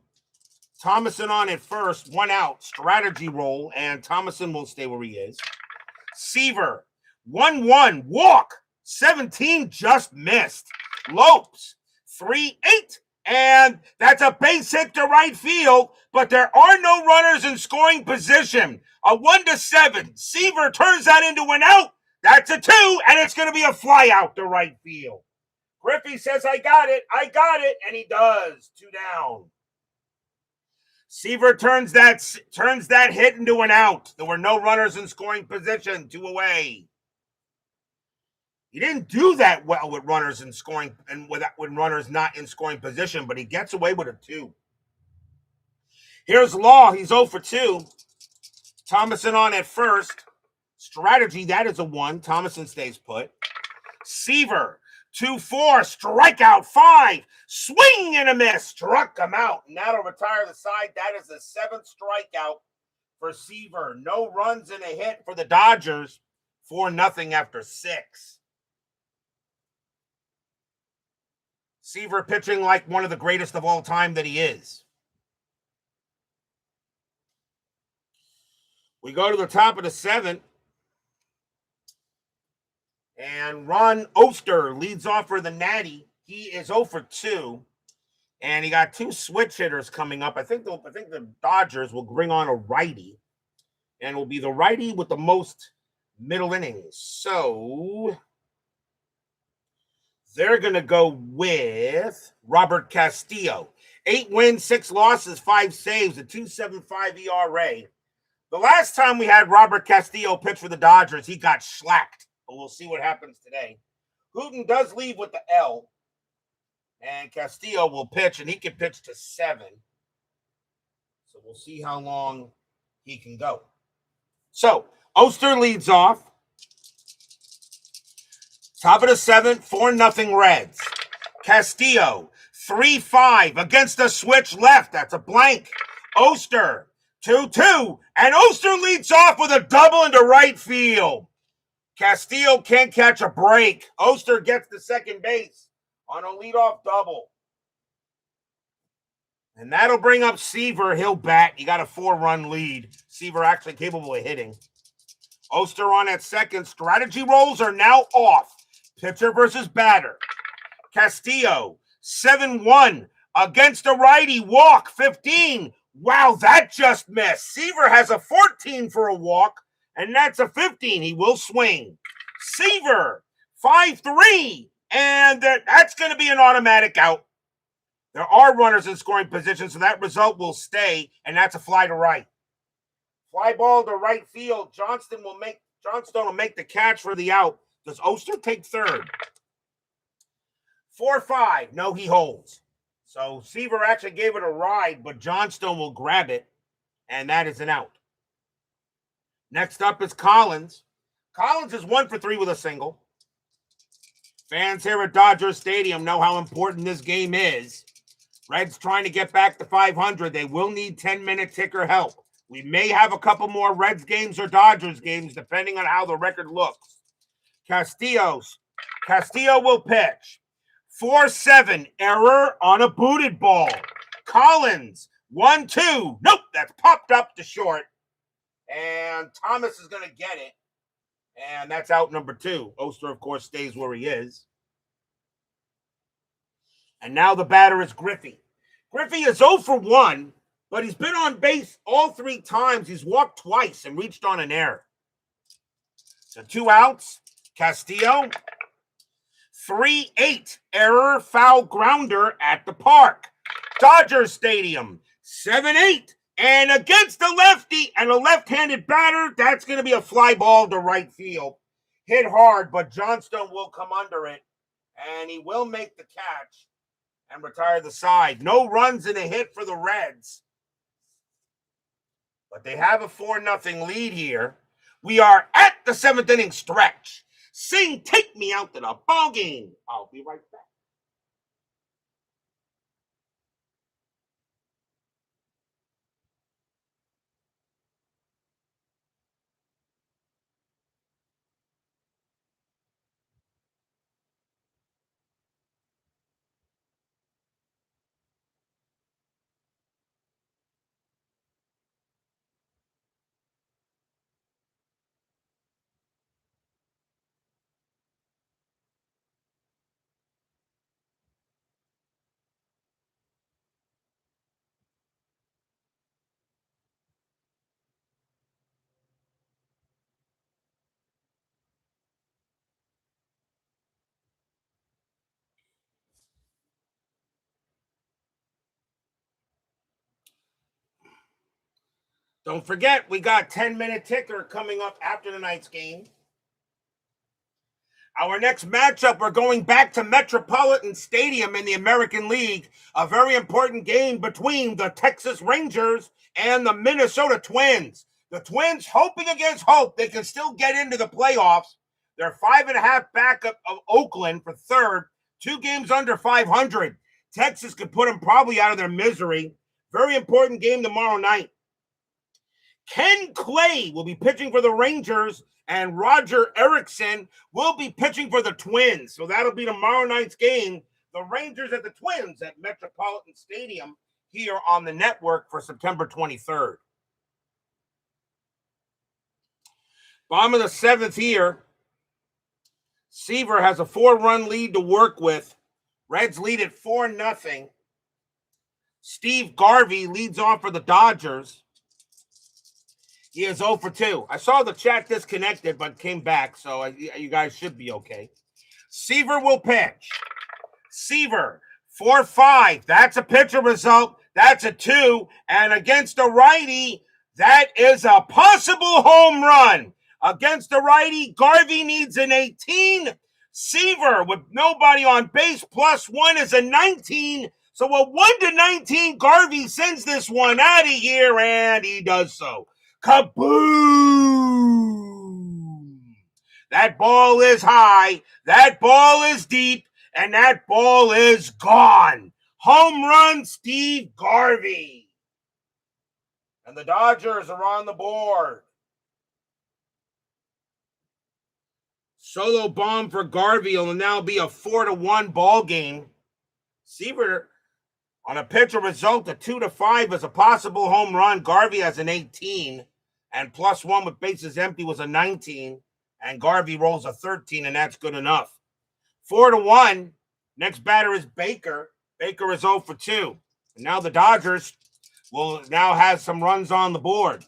Thomason on at first, 1 out, strategy roll, and Thomason will stay where he is. Seaver, 1-1, walk, 17 just missed. Lopes, 3-8, and that's a base hit to right field, but there are no runners in scoring position. A 1-7. Seaver turns that into an out. That's a 2, and it's going to be a fly out to right field. Griffey says, I got it, and he does. 2 down. Seaver turns that hit into an out. There were no runners in scoring position. 2 away. He didn't do that well with runners in scoring and with runners not in scoring position, but he gets away with a 2. Here's Law. He's 0 for 2. Thomason on at first. Strategy, that is a 1. Thomason stays put. Seaver, 2-4, strikeout 5, swing and a miss, struck him out, and that'll retire the side. That is the 7th strikeout for Seaver. No runs and a hit for the Dodgers, 4-0 after 6. Seaver pitching like one of the greatest of all time that he is. We go to the top of the 7th. And Ron Oster leads off for the Natty. He is 0 for 2. And he got 2 switch hitters coming up. I think the Dodgers will bring on a righty. And will be the righty with the most middle innings. So they're going to go with Robert Castillo. 8 wins, 6 losses, 5 saves, a 2.75 ERA. The last time we had Robert Castillo pitch for the Dodgers, he got shellacked. But we'll see what happens today. Hooton does leave with the L. And Castillo will pitch, and he can pitch to 7. So we'll see how long he can go. So, Oster leads off. Top of the 7th, 4-0 Reds. Castillo, 3-5 against the switch left. That's a blank. Oster, 2-2. And Oster leads off with a double into right field. Castillo can't catch a break. Oster gets to second base on a leadoff double. And that'll bring up Seaver. He'll bat. He got a 4-run lead. Seaver actually capable of hitting. Oster on at second. Strategy rolls are now off. Pitcher versus batter. Castillo, 7-1 against a righty. Walk, 15. Wow, that just missed. Seaver has a 14 for a walk, and that's a 15. He will swing. Seaver, 5-3, and that's going to be an automatic out. There are runners in scoring position, so that result will stay, and that's a fly to right. Fly ball to right field. Johnston will make the catch for the out. Does Oster take third? 4-5. No, he holds. So Seaver actually gave it a ride, but Johnstone will grab it, and that is an out. Next up is Collins. Collins is 1 for 3 with a single. Fans here at Dodger Stadium know how important this game is. Reds trying to get back to 500. They will need 10-minute ticker help. We may have a couple more Reds games or Dodgers games, depending on how the record looks. Castillo will pitch. 4-7, error on a booted ball. Collins, 1-2. Nope, that's popped up to short. And Thomas is going to get it. And that's out number 2. Oster, of course, stays where he is. And now the batter is Griffey. Griffey is 0 for 1, but he's been on base all 3 times. He's walked twice and reached on an error. So 2 outs. Castillo. 3-8, error, foul grounder at the park. Dodger Stadium. 7-8. And against the lefty and a left-handed batter, that's going to be a fly ball to right field. Hit hard, but Johnstone will come under it, and he will make the catch and retire the side. No runs and a hit for the Reds. But they have a 4-0 lead here. We are at the 7th inning stretch. Sing, take me out to the ball game. I'll be right back. Don't forget, we got 10-minute ticker coming up after tonight's game. Our next matchup, we're going back to Metropolitan Stadium in the American League. A very important game between the Texas Rangers and the Minnesota Twins. The Twins, hoping against hope, they can still get into the playoffs. They're 5.5 back of Oakland for third, 2 games under 500. Texas could put them probably out of their misery. Very important game tomorrow night. Ken Clay will be pitching for the Rangers, and Roger Erickson will be pitching for the Twins. So that'll be tomorrow night's game. The Rangers at the Twins at Metropolitan Stadium here on the network for September 23rd. Bottom of the 7th here. Seaver has a 4-run lead to work with. Reds lead at 4-0. Steve Garvey leads off for the Dodgers. He is 0 for 2. I saw the chat disconnected, but came back, so you guys should be okay. Seaver will pitch. Seaver, 4-5. That's a pitcher result. That's a 2. And against a righty, that is a possible home run. Against a righty, Garvey needs an 18. Seaver, with nobody on base, +1 is a 19. So a 1-19, Garvey sends this one out of here, and he does so. Kaboom! That ball is high, that ball is deep, and that ball is gone. Home run, Steve Garvey. And the Dodgers are on the board. Solo bomb for Garvey will now be a 4-1 ball game. Seaver on a pitcher result of 2-5 is a possible home run. Garvey has an 18. And +1 with bases empty was a 19. And Garvey rolls a 13, and that's good enough. 4-1. Next batter is Baker. Baker is 0 for 2. And now the Dodgers will now have some runs on the board. Do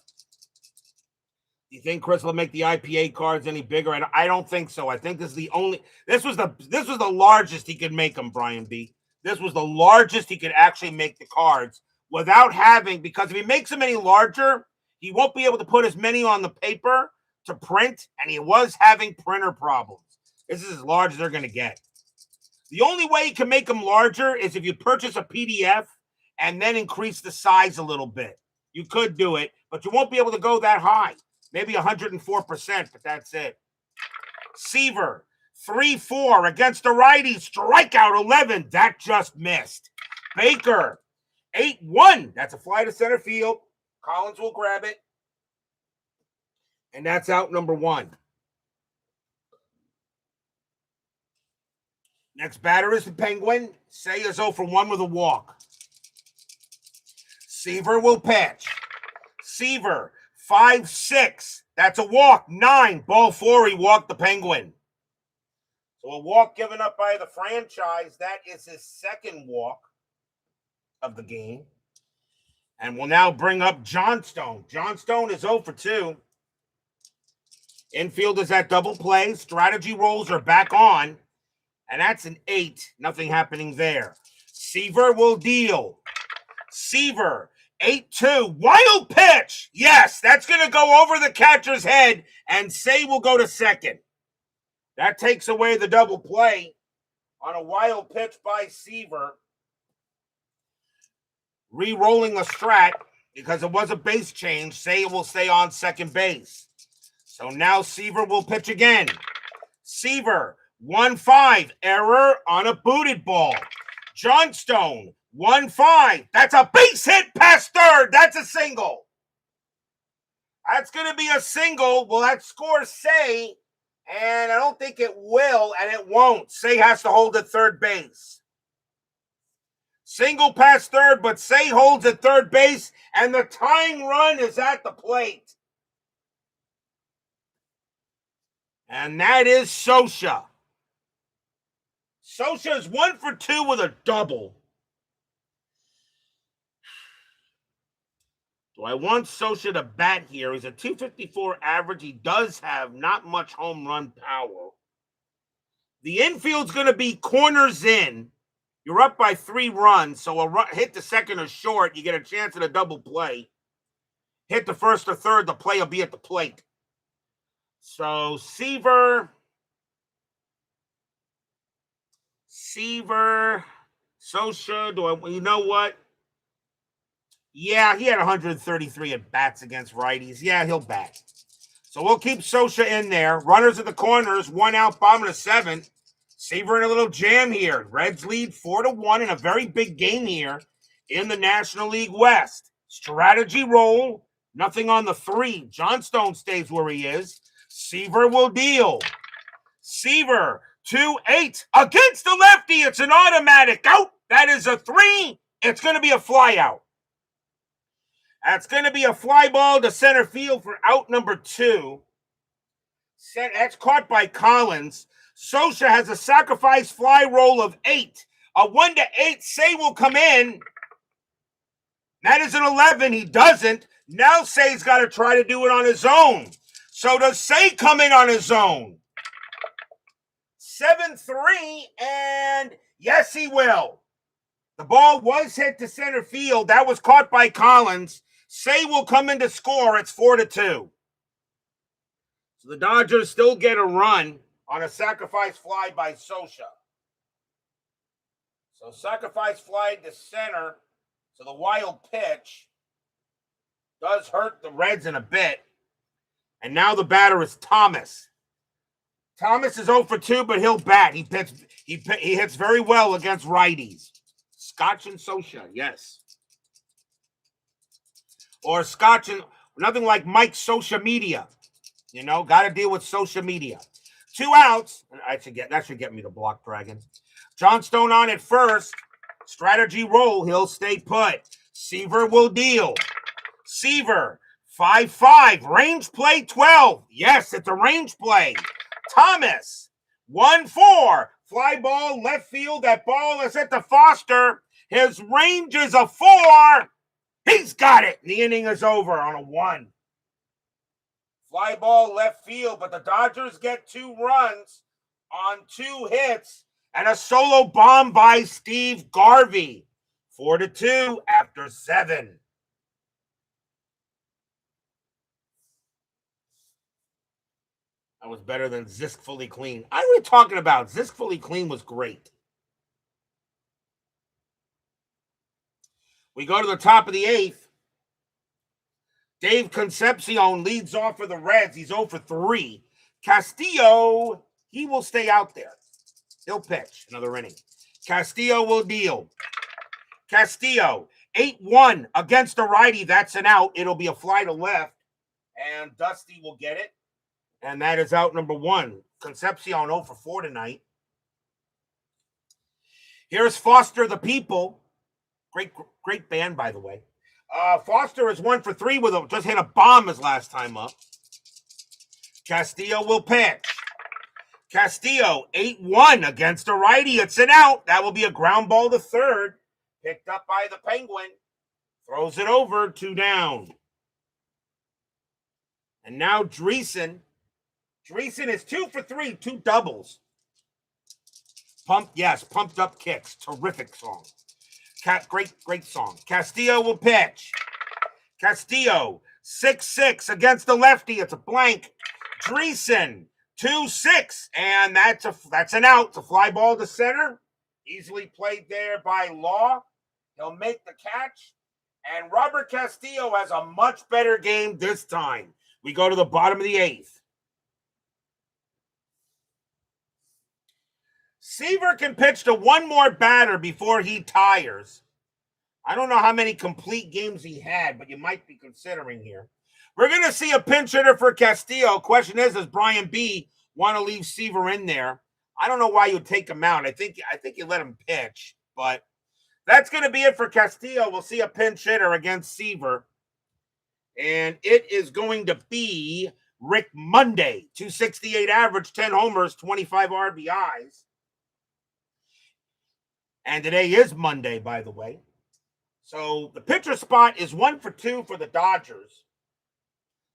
you think Chris will make the IPA cards any bigger? And I don't think so. I think this is the only. This was the largest he could make them, Brian B. This was the largest he could actually make the cards without having, because if he makes them any larger, he won't be able to put as many on the paper to print, and he was having printer problems. This is as large as they're going to get. The only way you can make them larger is if you purchase a PDF and then increase the size a little bit. You could do it, but you won't be able to go that high. Maybe 104%, but that's it. Seaver, 3-4 against the righty. Strikeout 11. That just missed. Baker, 8-1. That's a fly to center field. Collins will grab it. And that's out number 1. Next batter is the Penguin. Say is 0 for 1 with a walk. Seaver will pitch. Seaver, 5-6. That's a walk. 9. Ball 4. He walked the Penguin. So a walk given up by the franchise. That is his second walk of the game. And we'll now bring up Johnstone. Johnstone is 0 for 2. Infield is at double play. Strategy rolls are back on. And that's an 8. Nothing happening there. Seaver will deal. Seaver, 8-2. Wild pitch. Yes, that's going to go over the catcher's head. And Say will go to second. That takes away the double play on a wild pitch by Seaver. Re-rolling a strat because it was a base change. Say will stay on second base. So now Seaver will pitch again. Seaver, 1-5. Error on a booted ball. Johnstone, 1-5. That's a base hit past third. That's a single. That's going to be a single. Will that score Say? And I don't think it will, and it won't. Say has to hold at third base. Single past third, but Say holds at third base, and the tying run is at the plate. And that is Scioscia. Scioscia is 1 for 2 with a double. Do I want Scioscia to bat here? He's a 254 average. He does have not much home run power. The infield's going to be corners in. You're up by 3 runs, so a hit to second or short, you get a chance at a double play. Hit the first or third, the play will be at the plate. So Seaver, Scioscia, you know what? Yeah, he had 133 at bats against righties. Yeah, he'll bat. So we'll keep Scioscia in there. Runners at the corners, 1 out, bottom of the 7th. Seaver in a little jam here. Reds lead 4-1 in a very big game here in the National League West. Strategy roll, nothing on the 3. Johnstone stays where he is. Seaver will deal. Seaver, 2-8 against the lefty. It's an automatic out. That is a 3. It's going to be a fly out. That's going to be a fly ball to center field for out number 2. That's caught by Collins. Scioscia has a sacrifice fly roll of 8. A 1-8 Say will come in. That is an 11. He doesn't. Now Say's got to try to do it on his own. So does Say come in on his own? 7-3, and yes, he will. The ball was hit to center field. That was caught by Collins. Say will come in to score. It's 4-2. So the Dodgers still get a run on a sacrifice fly by Scioscia. So sacrifice fly to center. So the wild pitch does hurt the Reds in a bit. And now the batter is Thomas. Thomas is 0 for 2, but he'll bat. He hits very well against righties. Scotch and Scioscia, yes. Or Scotch and nothing like Mike Social Media. You know, got to deal with social media. 2 outs. That should get me the block, Dragon. Johnstone on at first. Strategy roll. He'll stay put. Seaver will deal. Seaver, 5-5. Range play 12. Yes, it's a range play. Thomas, 1-4. Fly ball, left field. That ball is at the Foster. His range is a 4. He's got it. The inning is over on a 1. Fly ball left field, but the Dodgers get 2 runs on 2 hits and a solo bomb by Steve Garvey. 4-2 after 7. That was better than Zisk Fully Clean. I was talking about Zisk Fully Clean was great. We go to the top of the 8th. Dave Concepcion leads off for the Reds. He's 0 for 3. Castillo, He will stay out there. He'll pitch another inning. Castillo will deal. Castillo, 8-1 against a righty. That's an out. It'll be a fly to left, and Dusty will get it. And that is out number 1. Concepcion 0 for 4 tonight. Here's Foster the People. Great band, by the way. Foster is 1 for 3 with just hit a bomb his last time up. Castillo will pitch. Castillo, 8-1 against a righty. It's an out. That will be a ground ball to third. Picked up by the Penguin. Throws it over, 2 down. And now Dreesen. Dreesen is 2 for 3, 2 doubles. Pumped Up Kicks. Terrific song. Great song. Castillo will pitch. Castillo, 6-6 against the lefty. It's a blank. Dreesen, 2-6, and that's an out. It's a fly ball to center. Easily played there by Law. He'll make the catch. And Robert Castillo has a much better game this time. We go to the bottom of the 8th. Seaver can pitch to one more batter before he tires. I don't know how many complete games he had, but you might be considering here. We're going to see a pinch hitter for Castillo. Question is, does Brian B. want to leave Seaver in there? I don't know why you would take him out. I think you let him pitch, but that's going to be it for Castillo. We'll see a pinch hitter against Seaver, and it is going to be Rick Monday, 268 average, 10 homers, 25 RBIs. And today is Monday, by the way. So the pitcher spot is 1 for 2 for the Dodgers.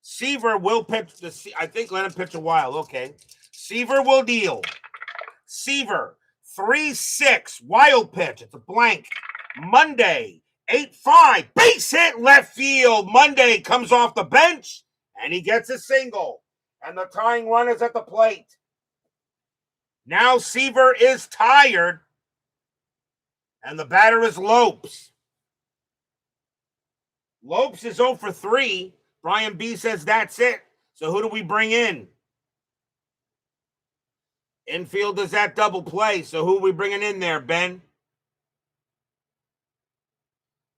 Seaver will pitch. I think let him pitch a while. Okay. Seaver will deal. Seaver, 3-6. Wild pitch. It's a blank. Monday, 8-5. Base hit left field. Monday comes off the bench, and he gets a single. And the tying run is at the plate. Now Seaver is tired, and the batter is Lopes. Lopes is 0 for 3. Brian B. says that's it. So who do we bring in? Infield is at double play. So who are we bringing in there, Ben?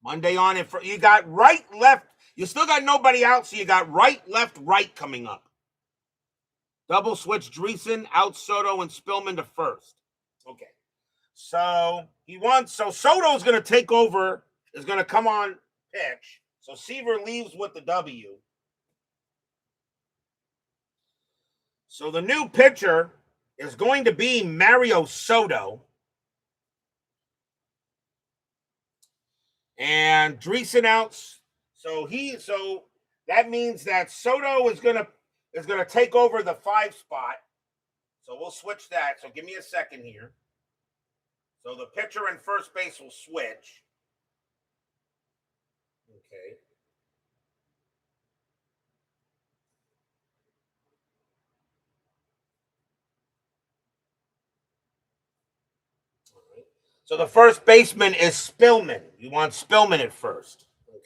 Monday on it. You got right, left. You still got nobody out, so you got right, left, right coming up. Double switch Dreesen, out Soto, and Spillman to first. Okay. So Soto's going to take over, is going to come on pitch. So Seaver leaves with the W. So the new pitcher is going to be Mario Soto. And Dreesen outs. So that means that Soto is gonna take over the 5 spot. So we'll switch that. So give me a second here. So the pitcher and first base will switch. Okay. All right. So the first baseman is Spillman. You want Spillman at first. Okay.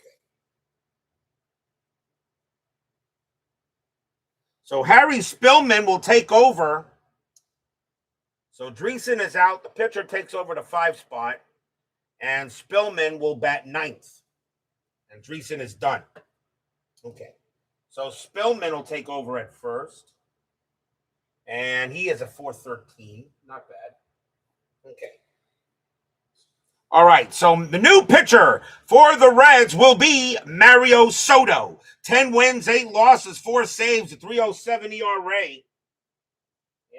So Harry Spillman will take over. So Dreesen is out. The pitcher takes over the 5 spot. And Spillman will bat 9th. And Dreesen is done. Okay. So Spillman will take over at first. And he is a 413. Not bad. Okay. All right. So the new pitcher for the Reds will be Mario Soto. 10 wins, 8 losses, 4 saves, a 3.07 ERA.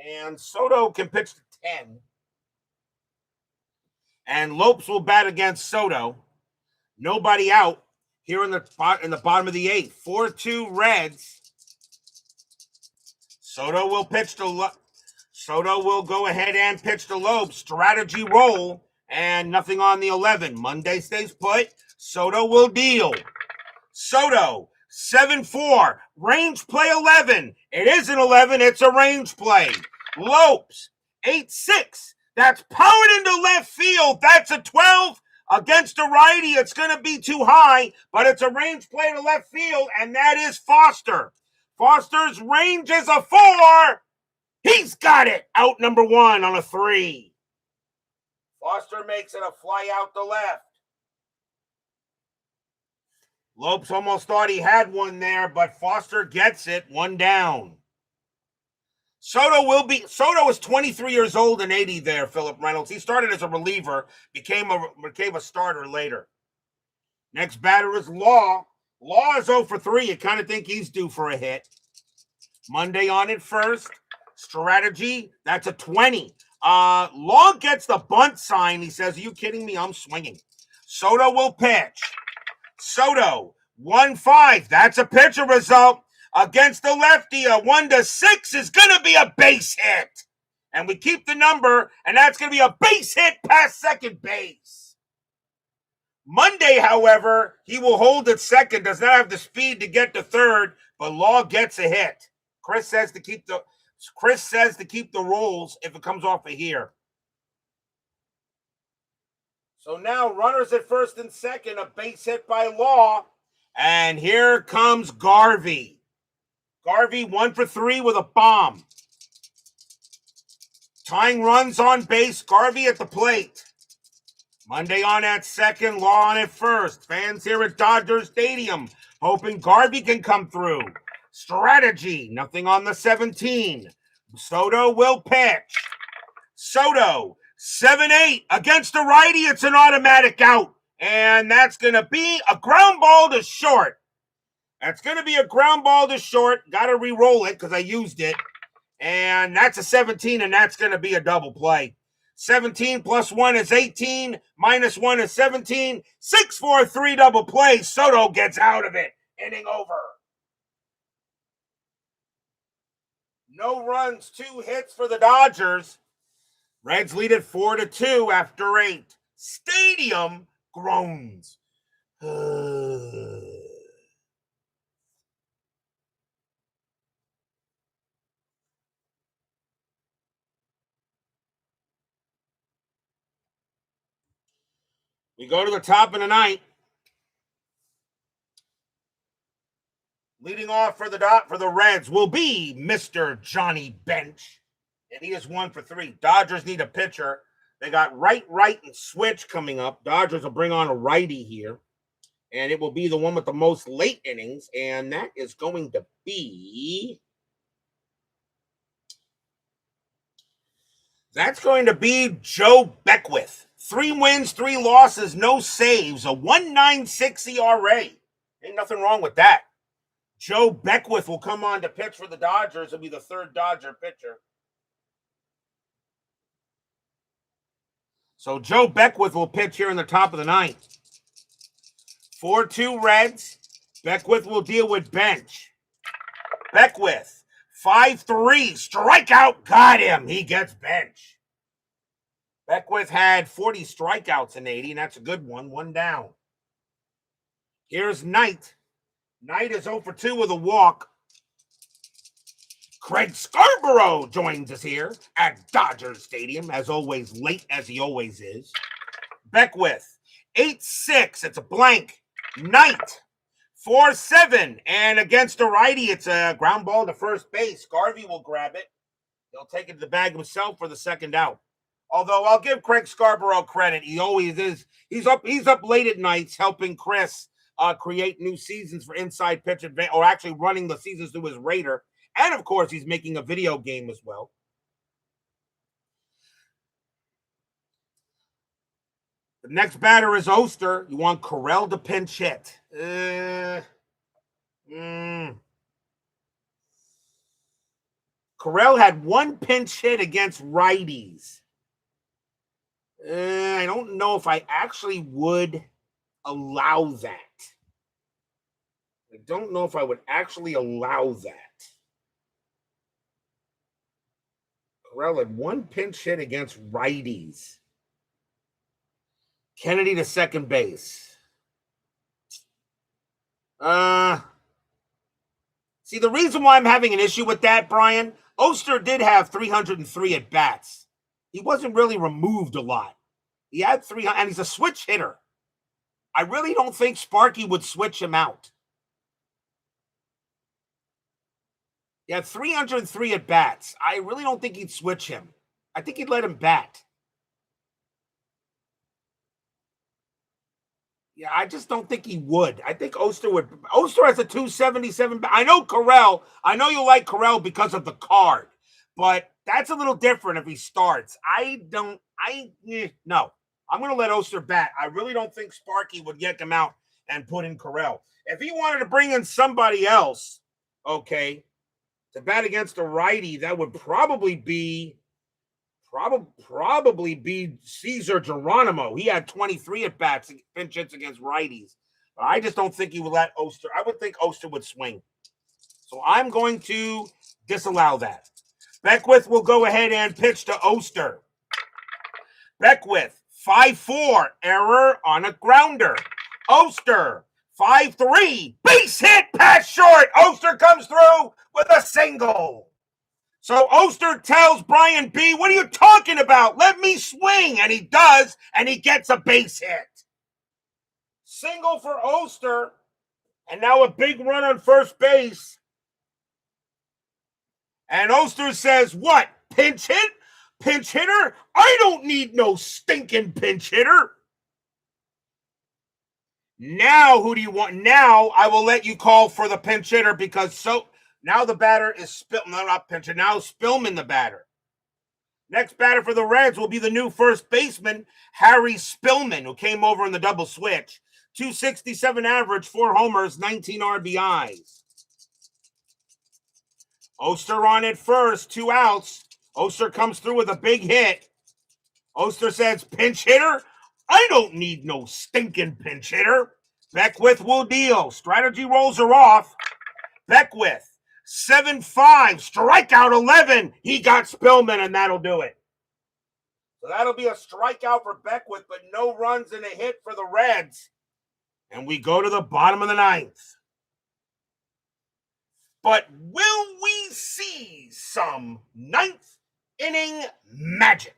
And Soto can pitch to 10. And Lopes will bat against Soto. Nobody out. Here in the bottom of the 8th, 4-2 Reds. Soto will go ahead and pitch to Lopes. Strategy roll, and nothing on the 11. Monday stays put. Soto will deal. Soto, 7-4. Range play 11. It isn't 11, it's a range play. Lopes, 8-6. That's powered into left field. That's a 12. Against a righty, it's going to be too high, but it's a range play to left field, and that is Foster. Foster's range is a 4. He's got it. Out number 1 on a 3. Foster makes it a fly out the left. Lopes almost thought he had one there, but Foster gets it. 1 down. Soto is 23 years old in 80 there, Philip Reynolds. He started as a reliever, became a starter later. Next batter is Law. Law is 0 for 3. You kind of think he's due for a hit. Monday on it first. Strategy, that's a 20. Law gets the bunt sign. He says, "Are you kidding me? I'm swinging." Soto will pitch. Soto, 1-5. That's a pitcher result. Against the lefty, a 1-6 is going to be a base hit. And we keep the number, and that's going to be a base hit past second base. Monday, however, he will hold at second, does not have the speed to get to third, but Law gets a hit. Chris says to keep the rolls if it comes off of here. So now runners at first and second, a base hit by Law. And here comes Garvey. Garvey 1 for 3 with a bomb. Tying runs on base, Garvey at the plate. Monday on at second, Law on at first. Fans here at Dodger Stadium hoping Garvey can come through. Strategy, nothing on the 17. Soto will pitch. Soto, 7-8 against the righty. It's an automatic out. And that's going to be a ground ball to short. That's going to be a ground ball to short. Got to re-roll it because I used it. And that's a 17, and that's going to be a double play. 17 plus 1 is 18. Minus 1 is 17. 6-4-3 double play. Soto gets out of it. Inning over. No runs, 2 hits for the Dodgers. Reds lead it 4-2 after 8. Stadium groans. We go to the top of the ninth. Leading off for the Reds will be Mr. Johnny Bench. And he is 1 for 3. Dodgers need a pitcher. They got right, and switch coming up. Dodgers will bring on a righty here. And it will be the one with the most late innings. And that is going to be... That's going to be Joe Beckwith. 3 wins, 3 losses, no saves. A 1.96 ERA. Ain't nothing wrong with that. Joe Beckwith will come on to pitch for the Dodgers. He'll be the 3rd Dodger pitcher. So Joe Beckwith will pitch here in the top of the 9th. 4-2 Reds. Beckwith will deal with Bench. Beckwith, 5-3, strikeout, got him. He gets Bench. Beckwith had 40 strikeouts in 80, and that's a good one. 1 down. Here's Knight. Knight is 0 for 2 with a walk. Craig Scarborough joins us here at Dodger Stadium, as always, late as he always is. Beckwith, 8-6, it's a blank. Knight, 4-7, and against a righty, it's a ground ball to first base. Garvey will grab it. He'll take it to the bag himself for the 2nd out. Although I'll give Craig Scarborough credit. He always is. He's up late at nights helping Chris create new seasons for Inside Pitch Advance, or actually running the seasons through his Raider. And, of course, he's making a video game as well. The next batter is Oster. You want Correll to pinch hit. Correll had 1 pinch hit against righties. I don't know if I actually would allow that. I don't know if I would actually allow that. Correll had 1 pinch hit against righties. Kennedy to second base. See, the reason why I'm having an issue with that, Brian, Oster did have 303 at-bats. He wasn't really removed a lot. He had 300, and he's a switch hitter. I really don't think Sparky would switch him out. He had 303 at bats. I really don't think he'd switch him. I think he'd let him bat. Yeah, I just don't think he would. I think Oster would. Oster has a 277. I know Carell. I know you like Carell because of the card, but that's a little different if he starts. No. I'm going to let Oster bat. I really don't think Sparky would get him out and put in Carell. If he wanted to bring in somebody else, okay, to bat against a righty, that would probably be Caesar Geronimo. He had 23 at bats, pinch hits against righties. But I just don't think he would let Oster. I would think Oster would swing. So I'm going to disallow that. Beckwith will go ahead and pitch to Oster. Beckwith, 5-4, error on a grounder. Oster, 5-3, base hit, pass short. Oster comes through with a single. So Oster tells Brian B., what are you talking about? Let me swing. And he does, and he gets a base hit. Single for Oster, and now a big run on first base. And Oster says, what, pinch hit? Pinch hitter? I don't need no stinking pinch hitter. Now, who do you want? Now, I will let you call for the pinch hitter because now the batter is not pincher. Now Spillman the batter. Next batter for the Reds will be the new first baseman, Harry Spillman, who came over in the double switch. 267 average, 4 homers, 19 RBIs. Oster on it first, 2 outs. Oster comes through with a big hit. Oster says, pinch hitter? I don't need no stinking pinch hitter. Beckwith will deal. Strategy rolls are off. Beckwith, 7-5, strikeout 11. He got Spillman, and that'll do it. So that'll be a strikeout for Beckwith, but no runs and a hit for the Reds. And we go to the bottom of the 9th. But will we see some 9th inning magic?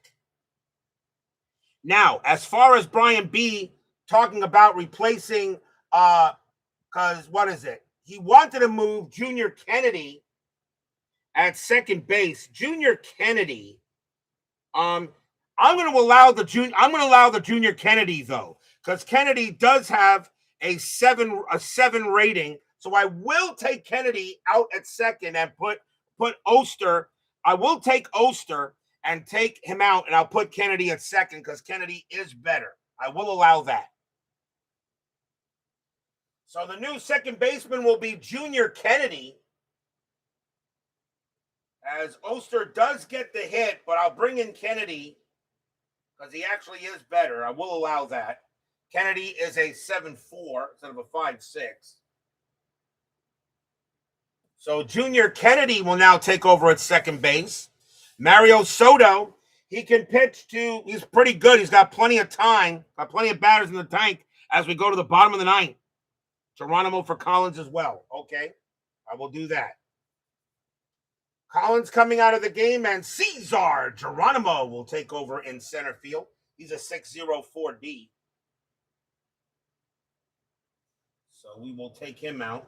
Now, as far as Brian B. talking about replacing, because what is it? He wanted to move Junior Kennedy at second base. Junior Kennedy, I'm going to allow the Junior Kennedy though, because Kennedy does have a 7 rating. So I will take Kennedy out at second and put Oster. I will take Oster and take him out, and I'll put Kennedy at second because Kennedy is better. I will allow that. So the new second baseman will be Junior Kennedy, as Oster does get the hit, but I'll bring in Kennedy because he actually is better. I will allow that. Kennedy is a 7-4 instead of a 5-6. So Junior Kennedy will now take over at second base. Mario Soto, he can pitch to, he's pretty good. He's got plenty of time, got plenty of batters in the tank as we go to the bottom of the 9th. Geronimo for Collins as well. Okay, I will do that. Collins coming out of the game, and Cesar Geronimo will take over in center field. He's a 604D. So we will take him out.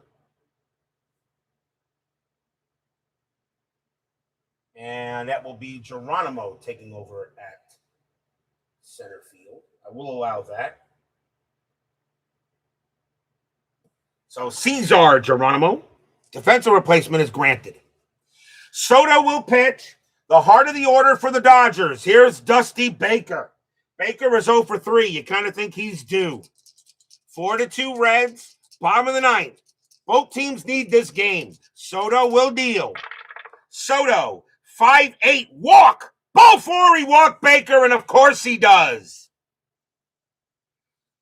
And that will be Geronimo taking over at center field. I will allow that. So Cesar Geronimo, defensive replacement is granted. Soto will pitch. The heart of the order for the Dodgers. Here's Dusty Baker. Baker is 0 for 3. You kind of think he's due. 4-2 Reds. Bottom of the 9th. Both teams need this game. Soto will deal. Soto, 5-8, walk. Ball 4, he walked Baker, and of course he does.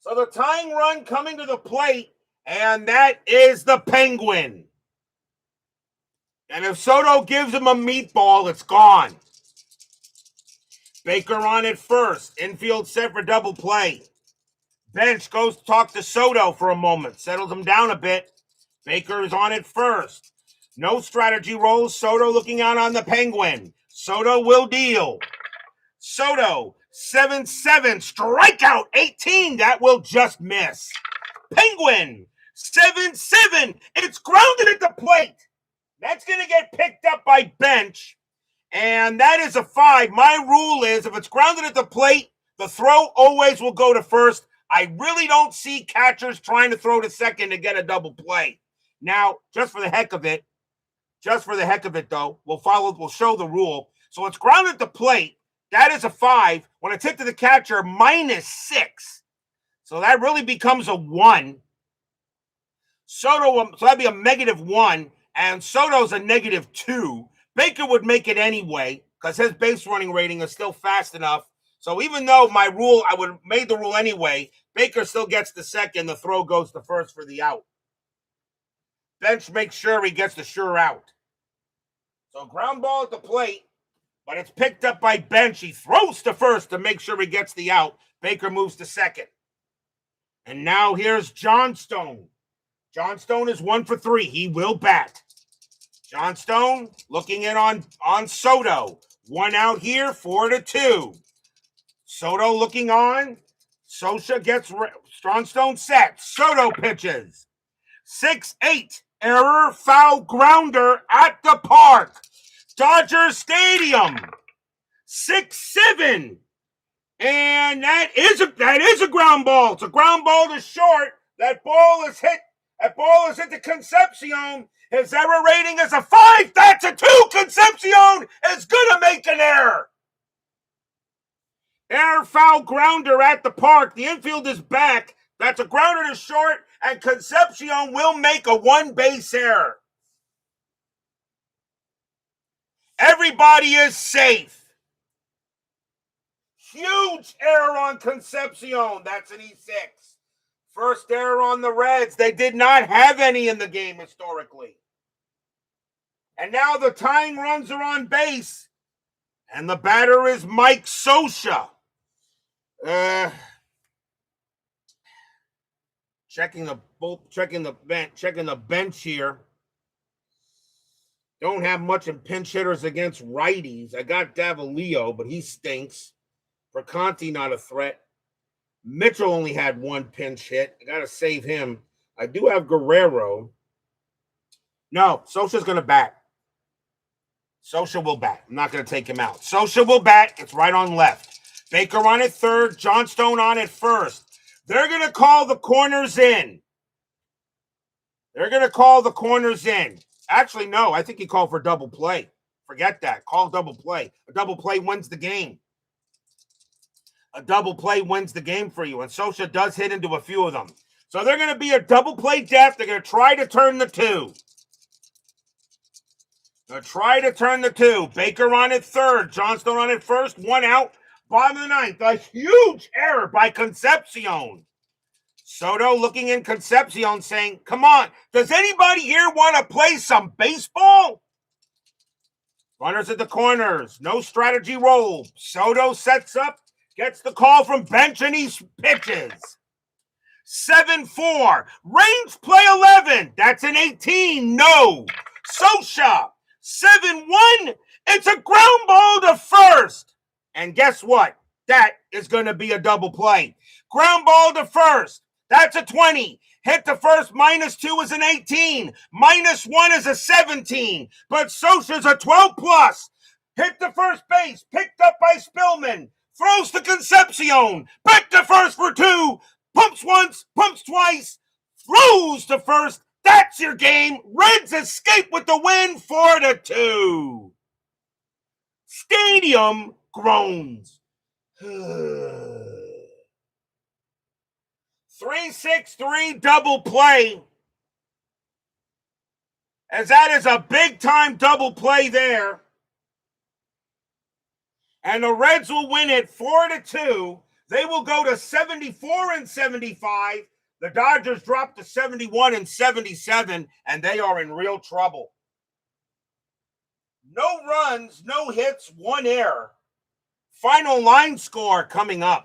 So the tying run coming to the plate, and that is the Penguin. And if Soto gives him a meatball, it's gone. Baker on it first. Infield set for double play. Bench goes to talk to Soto for a moment. Settles him down a bit. Baker is on it first. No strategy rolls. Soto looking out on the Penguin. Soto will deal. Soto, 7-7. Strikeout, 18. That will just miss. Penguin, 7-7. It's grounded at the plate. That's going to get picked up by bench, and that is a 5. My rule is if it's grounded at the plate, the throw always will go to first. I really don't see catchers trying to throw to second to get a double play. Now, just for the heck of it, though, we'll show the rule. So it's grounded at the plate. That is a 5. When it's hit to the catcher, -6. So that really becomes a 1. So that'd be a -1, and Soto's a -2. Baker would make it anyway because his base running rating is still fast enough. So even though my rule, I would have made the rule anyway, Baker still gets the second. The throw goes to first for the out. Bench makes sure he gets the sure out. So ground ball at the plate, but it's picked up by bench. He throws to first to make sure he gets the out. Baker moves to second. And now here's Johnstone. Johnstone is 1 for 3. He will bat. Johnstone looking in on Soto. 1 out here, 4-2. Soto looking on. Sosha gets Johnstone set. Soto pitches. 6-8. Error, foul, grounder at the park. Dodger Stadium. 6-7. And that is a ground ball. It's a ground ball to short. That ball is hit to Concepcion. His error rating is a 5. That's a 2. Concepcion is going to make an error. Error, foul, grounder at the park. The infield is back. That's a grounder to short, and Concepcion will make a 1-base error. Everybody is safe. Huge error on Concepcion. That's an E6. First error on the Reds. They did not have any in the game historically. And now the tying runs are on base. And the batter is Mike Scioscia. Checking the bench here. Don't have much in pinch hitters against righties. I got Davalillo, but he stinks. Perconti not a threat. Mitchell only had 1 pinch hit. I got to save him. I do have Guerrero. No, Scioscia's going to bat. Scioscia will bat. I'm not going to take him out. Scioscia will bat. It's right on left. Baker on at third. Johnstone on at first. They're going to call the corners in. Actually, no. I think he called for double play. Forget that. Call double play. A double play wins the game. A double play wins the game for you. And Scioscia does hit into a few of them. So they're going to be a double play death. They're going to try to turn the 2. Baker on at third. Johnstone on at first. 1 out. Bottom of the 9th. A huge error by Concepcion. Soto looking in Concepcion saying, come on, does anybody here want to play some baseball? Runners at the corners. No strategy roll. Soto sets up. Gets the call from bench and he pitches. 7-4. Range play 11. That's an 18. No. Scioscia. 7-1. It's a ground ball to first. And guess what? That is going to be a double play. Ground ball to first. That's a 20. Hit to first, -2 is an 18. -1 is a 17. But Scioscia's a 12+. Hit to first base. Picked up by Spillman. Throws to Concepcion. Back to first for 2. Pumps once, pumps twice. Throws to first. That's your game. Reds escape with the win, 4-2. Stadium groans. 3-6-3 double play. As that is a big-time double play there. And the Reds will win it 4-2. They will go to 74-75. The Dodgers drop to 71-77, and they are in real trouble. No runs, no hits, 1 error. Final line score coming up.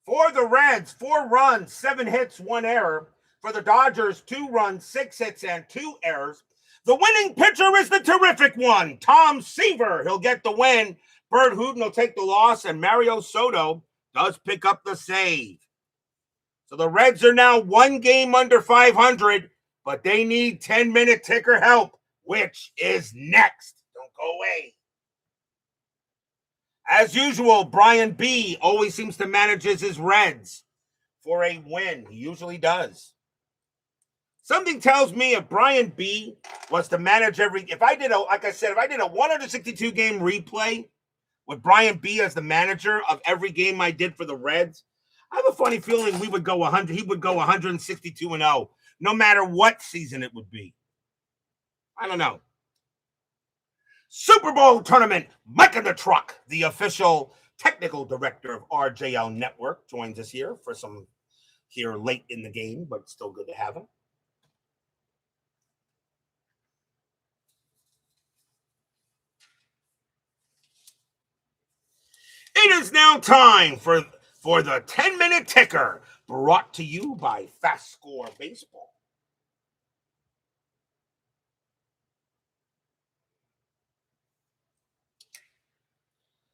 For the Reds, 4 runs, 7 hits, 1 error. For the Dodgers, 2 runs, 6 hits, and 2 errors. The winning pitcher is the terrific one, Tom Seaver. He'll get the win. Burt Hooton will take the loss, and Mario Soto does pick up the save. So the Reds are now 1 game under 500, but they need 10-minute ticker help, which is next. Don't go away. As usual, Brian B. always seems to manage his Reds for a win. He usually does. Something tells me if Brian B. was to manage if I did a 162 game replay with Brian B. as the manager of every game I did for the Reds, I have a funny feeling we would go 100. He would go 162-0, no matter what season it would be. I don't know. Super Bowl tournament, Mike in the Truck, the official technical director of RJL Network, joins us here for some here late in the game, but still good to have him. It is now time for the 10-minute ticker, brought to you by FastScore Baseball.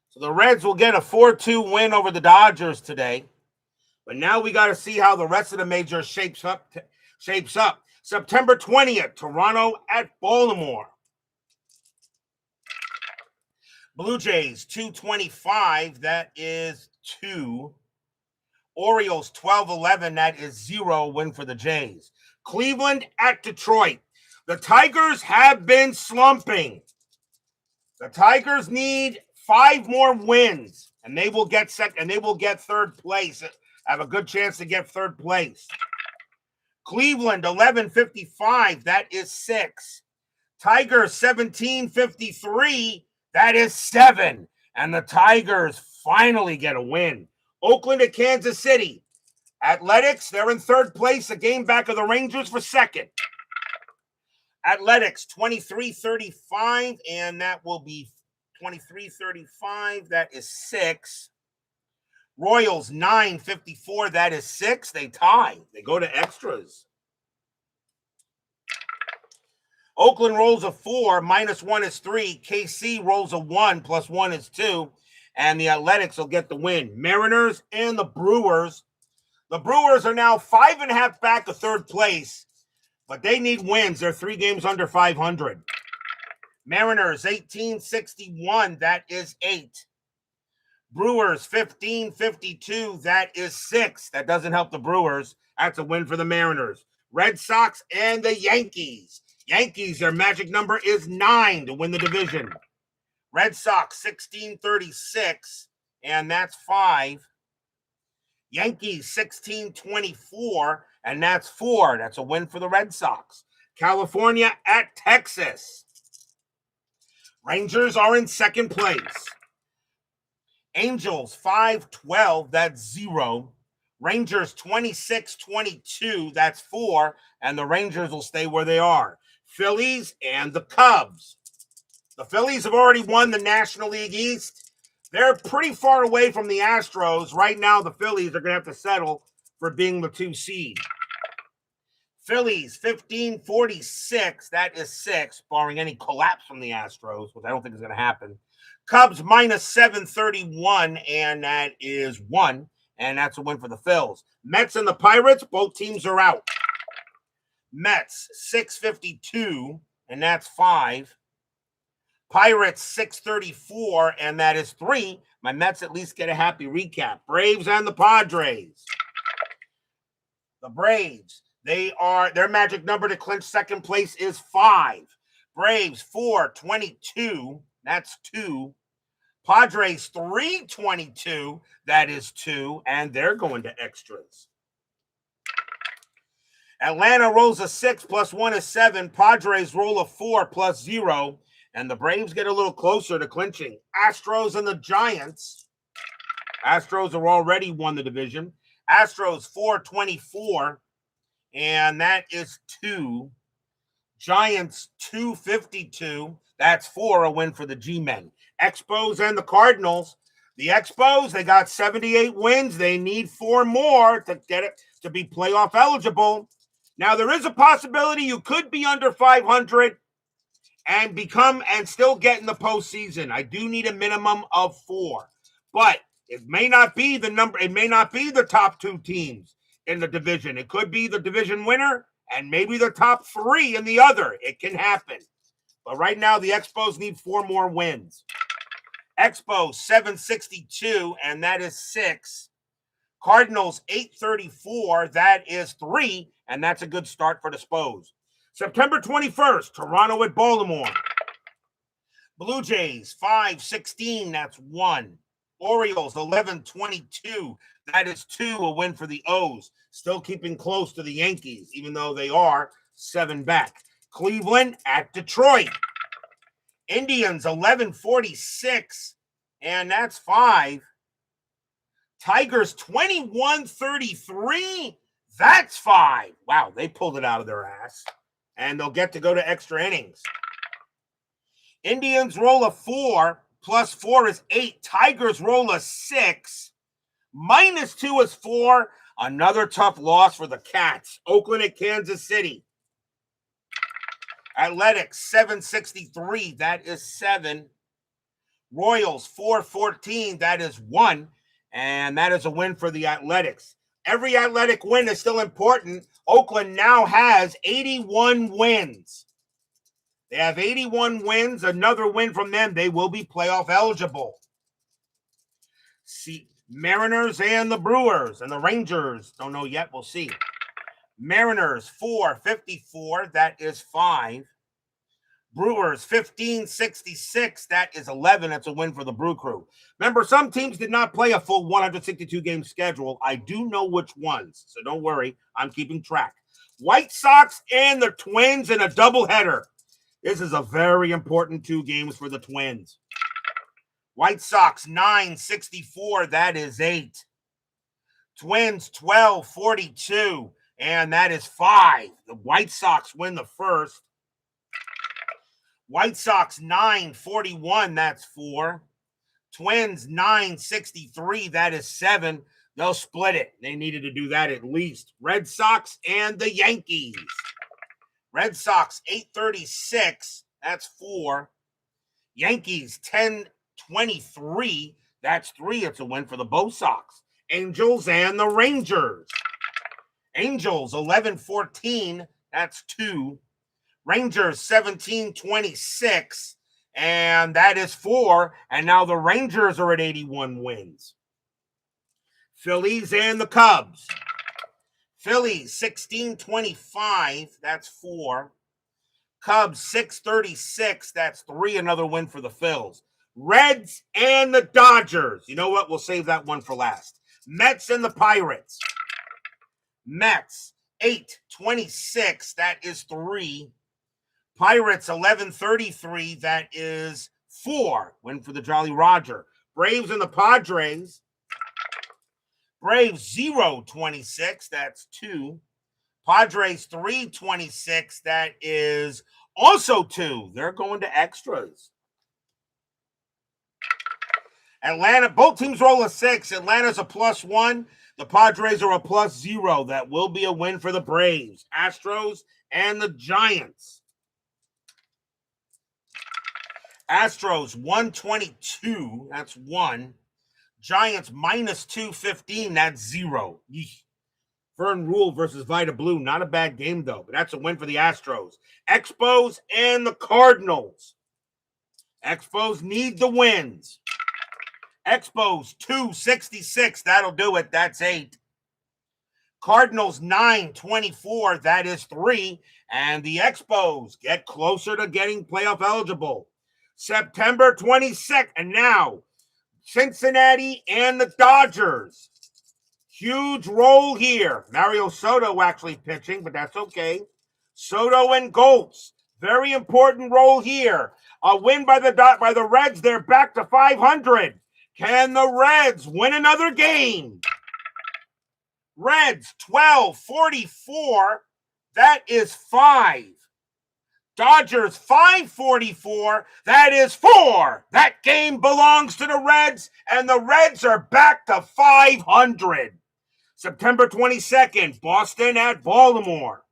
So the Reds will get a 4-2 win over the Dodgers today. But now we got to see how the rest of the major shapes up. September 20th, Toronto at Baltimore. Blue Jays, 225, that is 2. Orioles, 12-11, that is 0, win for the Jays. Cleveland at Detroit. The Tigers have been slumping. The Tigers need 5 more wins, and they will get third place. Have a good chance to get third place. Cleveland, 11-55, that is 6. Tigers, 17-53, that is 7. And the Tigers finally get a win. Oakland at Kansas City. Athletics, they're in third place, a game back of the Rangers for second. Athletics, 23-35, and that will be 23-35, that is 6. Royals, 9-54, that is 6. They tie. They go to extras. Oakland rolls a 4, -1 is 3. KC rolls a 1, +1 is 2. And the Athletics will get the win. Mariners and the Brewers. The Brewers are now 5.5 back of third place, but they need wins. They're 3 games under 500. Mariners, 18-61, that is 8. Brewers, 15-52, that is 6. That doesn't help the Brewers. That's a win for the Mariners. Red Sox and the Yankees. Yankees, their magic number is 9 to win the division. Red Sox, 16-36, and that's 5. Yankees, 16-24, and that's 4. That's a win for the Red Sox. California at Texas. Rangers are in second place. Angels, 5-12, that's 0. Rangers, 26-22, that's 4. And the Rangers will stay where they are. Phillies and the Cubs. The Phillies have already won the National League East. They're pretty far away from the Astros. Right now, the Phillies are going to have to settle for being the 2 seed. Phillies, 15-46, that is 6, barring any collapse from the Astros, which I don't think is going to happen. Cubs, -731, and that is 1, and that's a win for the Phils. Mets and the Pirates, both teams are out. Mets, 652, and that's 5. Pirates, 634, and that is 3. My Mets at least get a happy recap. Braves and the Padres. The Braves, their magic number to clinch second place is 5. Braves, 422, that's 2. Padres, 322, that is 2, and they're going to extras. Atlanta rolls a 6, +1 is 7. Padres roll a 4, +0. And the Braves get a little closer to clinching. Astros and the Giants. Astros have already won the division. Astros, 424, and that is 2. Giants, 252. That's 4, a win for the G-Men. Expos and the Cardinals. The Expos, they got 78 wins. They need 4 more to get it to be playoff eligible. Now, there is a possibility you could be under 500 and still get in the postseason. I do need a minimum of 4. But it may not be the number. It may not be the top 2 teams in the division. It could be the division winner and maybe the top 3 in the other. It can happen. But right now, the Expos need 4 more wins. Expos 762, and that is 6. Cardinals 834, that is 3, and that's a good start for the Spos. September 21st, Toronto at Baltimore. Blue Jays 516, that's 1. Orioles 1122, that is 2, a win for the O's. Still keeping close to the Yankees, even though they are 7 back. Cleveland at Detroit. Indians 1146, and that's 5. Tigers 2133, that's 5. Wow, they pulled it out of their ass. And they'll get to go to extra innings. Indians roll a 4, plus 4 is 8. Tigers roll a 6, minus 2 is 4. Another tough loss for the Cats. Oakland at Kansas City. Athletics 763, that is 7. Royals 414, that is 1. And that is a win for the Athletics. Every Athletic win is still important. Oakland now has 81 wins. They have 81 wins. Another win from them, they will be playoff eligible. See, Mariners and the Brewers and the Rangers. Don't know yet. We'll see. Mariners 454, that is 5. Brewers 1566, that is 11. That's a win for the Brew Crew. Remember, some teams did not play a full 162-game schedule. I do know which ones, so don't worry. I'm keeping track. White Sox and the Twins in a doubleheader. This is a very important 2 games for the Twins. White Sox 964, that is 8. Twins 1242, and that is 5. The White Sox win the first. White Sox 941, that's 4. Twins 963, that is 7. They'll split it. They needed to do that at least. Red Sox and the Yankees. Red Sox 836, that's 4. Yankees 1023, that's 3. It's a win for the Bo Sox. Angels and the Rangers. Angels 1114, that's 2. Rangers 1726, and that is 4. And now the Rangers are at 81 wins. Phillies and the Cubs. Phillies 1625, that's 4. Cubs 636, that's 3. Another win for the Phils. Reds and the Dodgers. You know what? We'll save that one for last. Mets and the Pirates. Mets 826, that is 3. Pirates 1133, that is 4. Win for the Jolly Roger. Braves and the Padres. Braves 026, that's 2. Padres 326, that is also 2. They're going to extras. Atlanta, both teams roll a 6. Atlanta's a +1. The Padres are a +0. That will be a win for the Braves. Astros and the Giants. Astros 122, that's 1. Giants -215, that's 0. Yeesh. Vern Rule versus Vita Blue, not a bad game though, but that's a win for the Astros. Expos and the Cardinals. Expos need the wins. Expos 266, that'll do it, that's 8. Cardinals 924, that is 3. And the Expos get closer to getting playoff eligible. September 22nd, and now Cincinnati and the Dodgers. Huge roll here. Mario Soto actually pitching, but that's okay. Soto and Goltz. Very important roll here. A win by the Reds. They're back to 500. Can the Reds win another game? Reds 1244. That is 5. Dodgers 544. That is 4. That game belongs to the Reds, and the Reds are back to 500. September 22nd, Boston at Baltimore.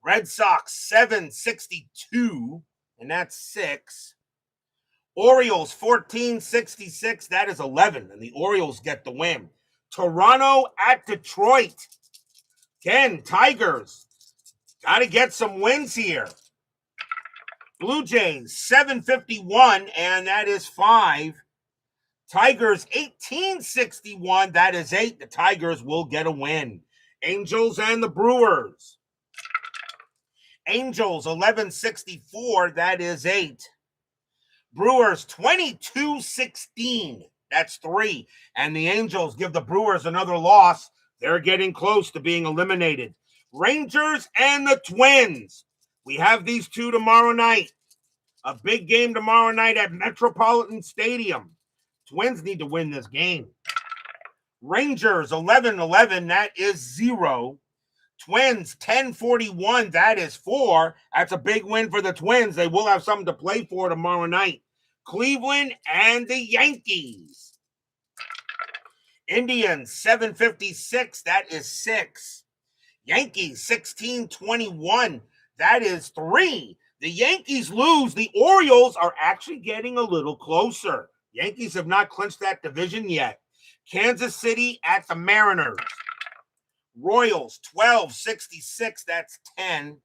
Red Sox 762, and that's 6. Orioles 1466, that is 11, and the Orioles get the win. Toronto at Detroit. Again, Tigers got to get some wins here. Blue Jays 751, and that is 5. Tigers 1861, that is 8. The Tigers will get a win. Angels and the Brewers. Angels 1164, that is 8. Brewers 2216, that's 3. And the Angels give the Brewers another loss. They're getting close to being eliminated. Rangers and the Twins. We have these two tomorrow night. A big game tomorrow night at Metropolitan Stadium. Twins need to win this game. Rangers 11-11, that is 0. Twins 10-41, that is 4. That's a big win for the Twins. They will have something to play for tomorrow night. Cleveland and the Yankees. Indians 756, that is 6. Yankees 16-21, that is 3. The Yankees lose. The Orioles are actually getting a little closer. Yankees have not clinched that division yet. Kansas City at the Mariners. Royals 1266, that's 10.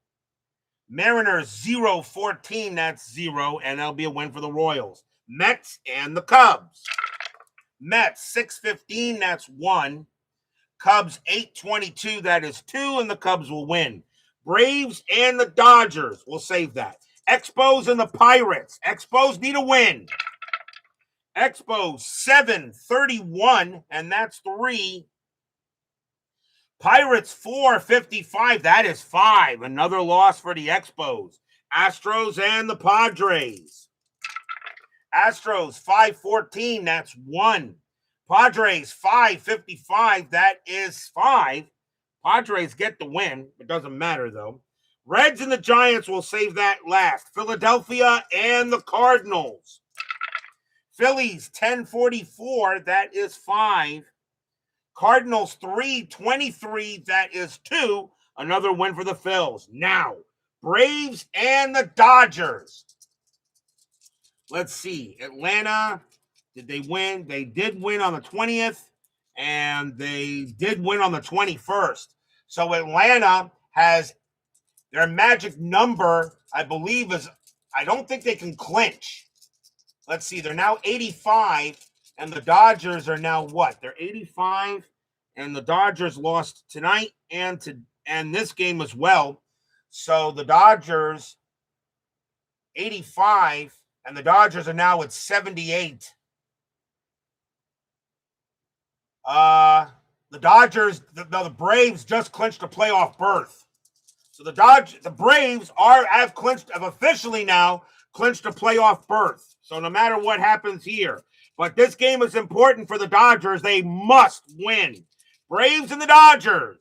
Mariners 0-14, that's 0, and that'll be a win for the Royals. Mets and the Cubs. Mets 615, that's 1. Cubs 822, that is 2, and the Cubs will win. Braves and the Dodgers, we'll save that. Expos and the Pirates. Expos need a win. Expos 731, and that's 3. Pirates 455, that is 5. Another loss for the Expos. Astros and the Padres. Astros 514, that's 1. Padres 555, that is 5. Padres get the win. It doesn't matter, though. Reds and the Giants, will save that last. Philadelphia and the Cardinals. Phillies 1044, that is 5. Cardinals 323, that is 2. Another win for the Phils. Now, Braves and the Dodgers. Let's see. Atlanta, did they win? They did win on the 20th, and they did win on the 21st. So Atlanta has their magic number, I believe, is, I don't think they can clinch. Let's see. They're now 85, and the Dodgers are now what? They're 85, and the Dodgers lost tonight and this game as well. So the Dodgers 85, and the Dodgers are now at 78. The Dodgers, the Braves just clinched a playoff berth. So the Braves have officially now clinched a playoff berth. So no matter what happens here, but this game is important for the Dodgers. They must win. Braves and the Dodgers.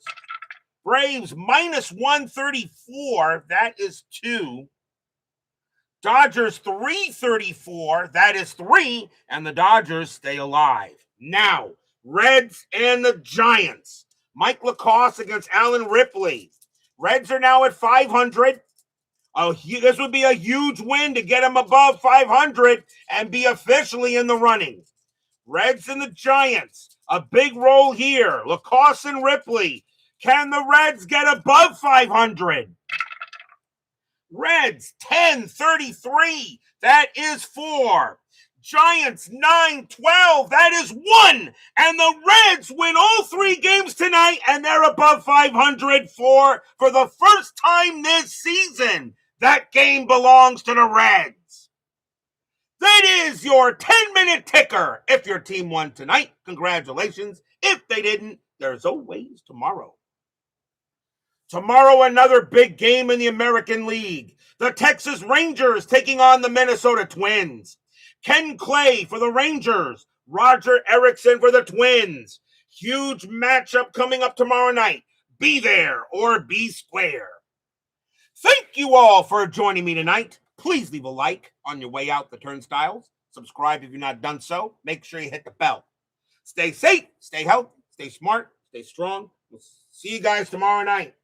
Braves minus 134, that is 2. Dodgers 334, that is 3, and the Dodgers stay alive. Now, Reds and the Giants. Mike Lacoste against Alan Ripley. Reds are now at 500. This would be a huge win to get them above 500 and be officially in the running. Reds and the Giants. A big roll here. Lacoste and Ripley. Can the Reds get above 500? Reds 10-33. That is 4. Giants 9-12. That is 1. And the Reds win all 3 games tonight, and they're above 500 for the first time this season. That game belongs to the Reds. That is your 10-minute ticker. If your team won tonight, congratulations. If they didn't, there's always tomorrow. Tomorrow, another big game in the American League. The Texas Rangers taking on the Minnesota Twins. Ken Clay for the Rangers. Roger Erickson for the Twins. Huge matchup coming up tomorrow night. Be there or be square. Thank you all for joining me tonight. Please leave a like on your way out the turnstiles. Subscribe if you've not done so. Make sure you hit the bell. Stay safe, stay healthy, stay smart, stay strong. We'll see you guys tomorrow night.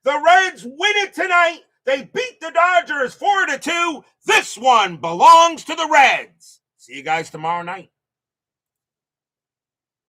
The Reds win it tonight. They beat the Dodgers 4-2. This one belongs to the Reds. See you guys tomorrow night.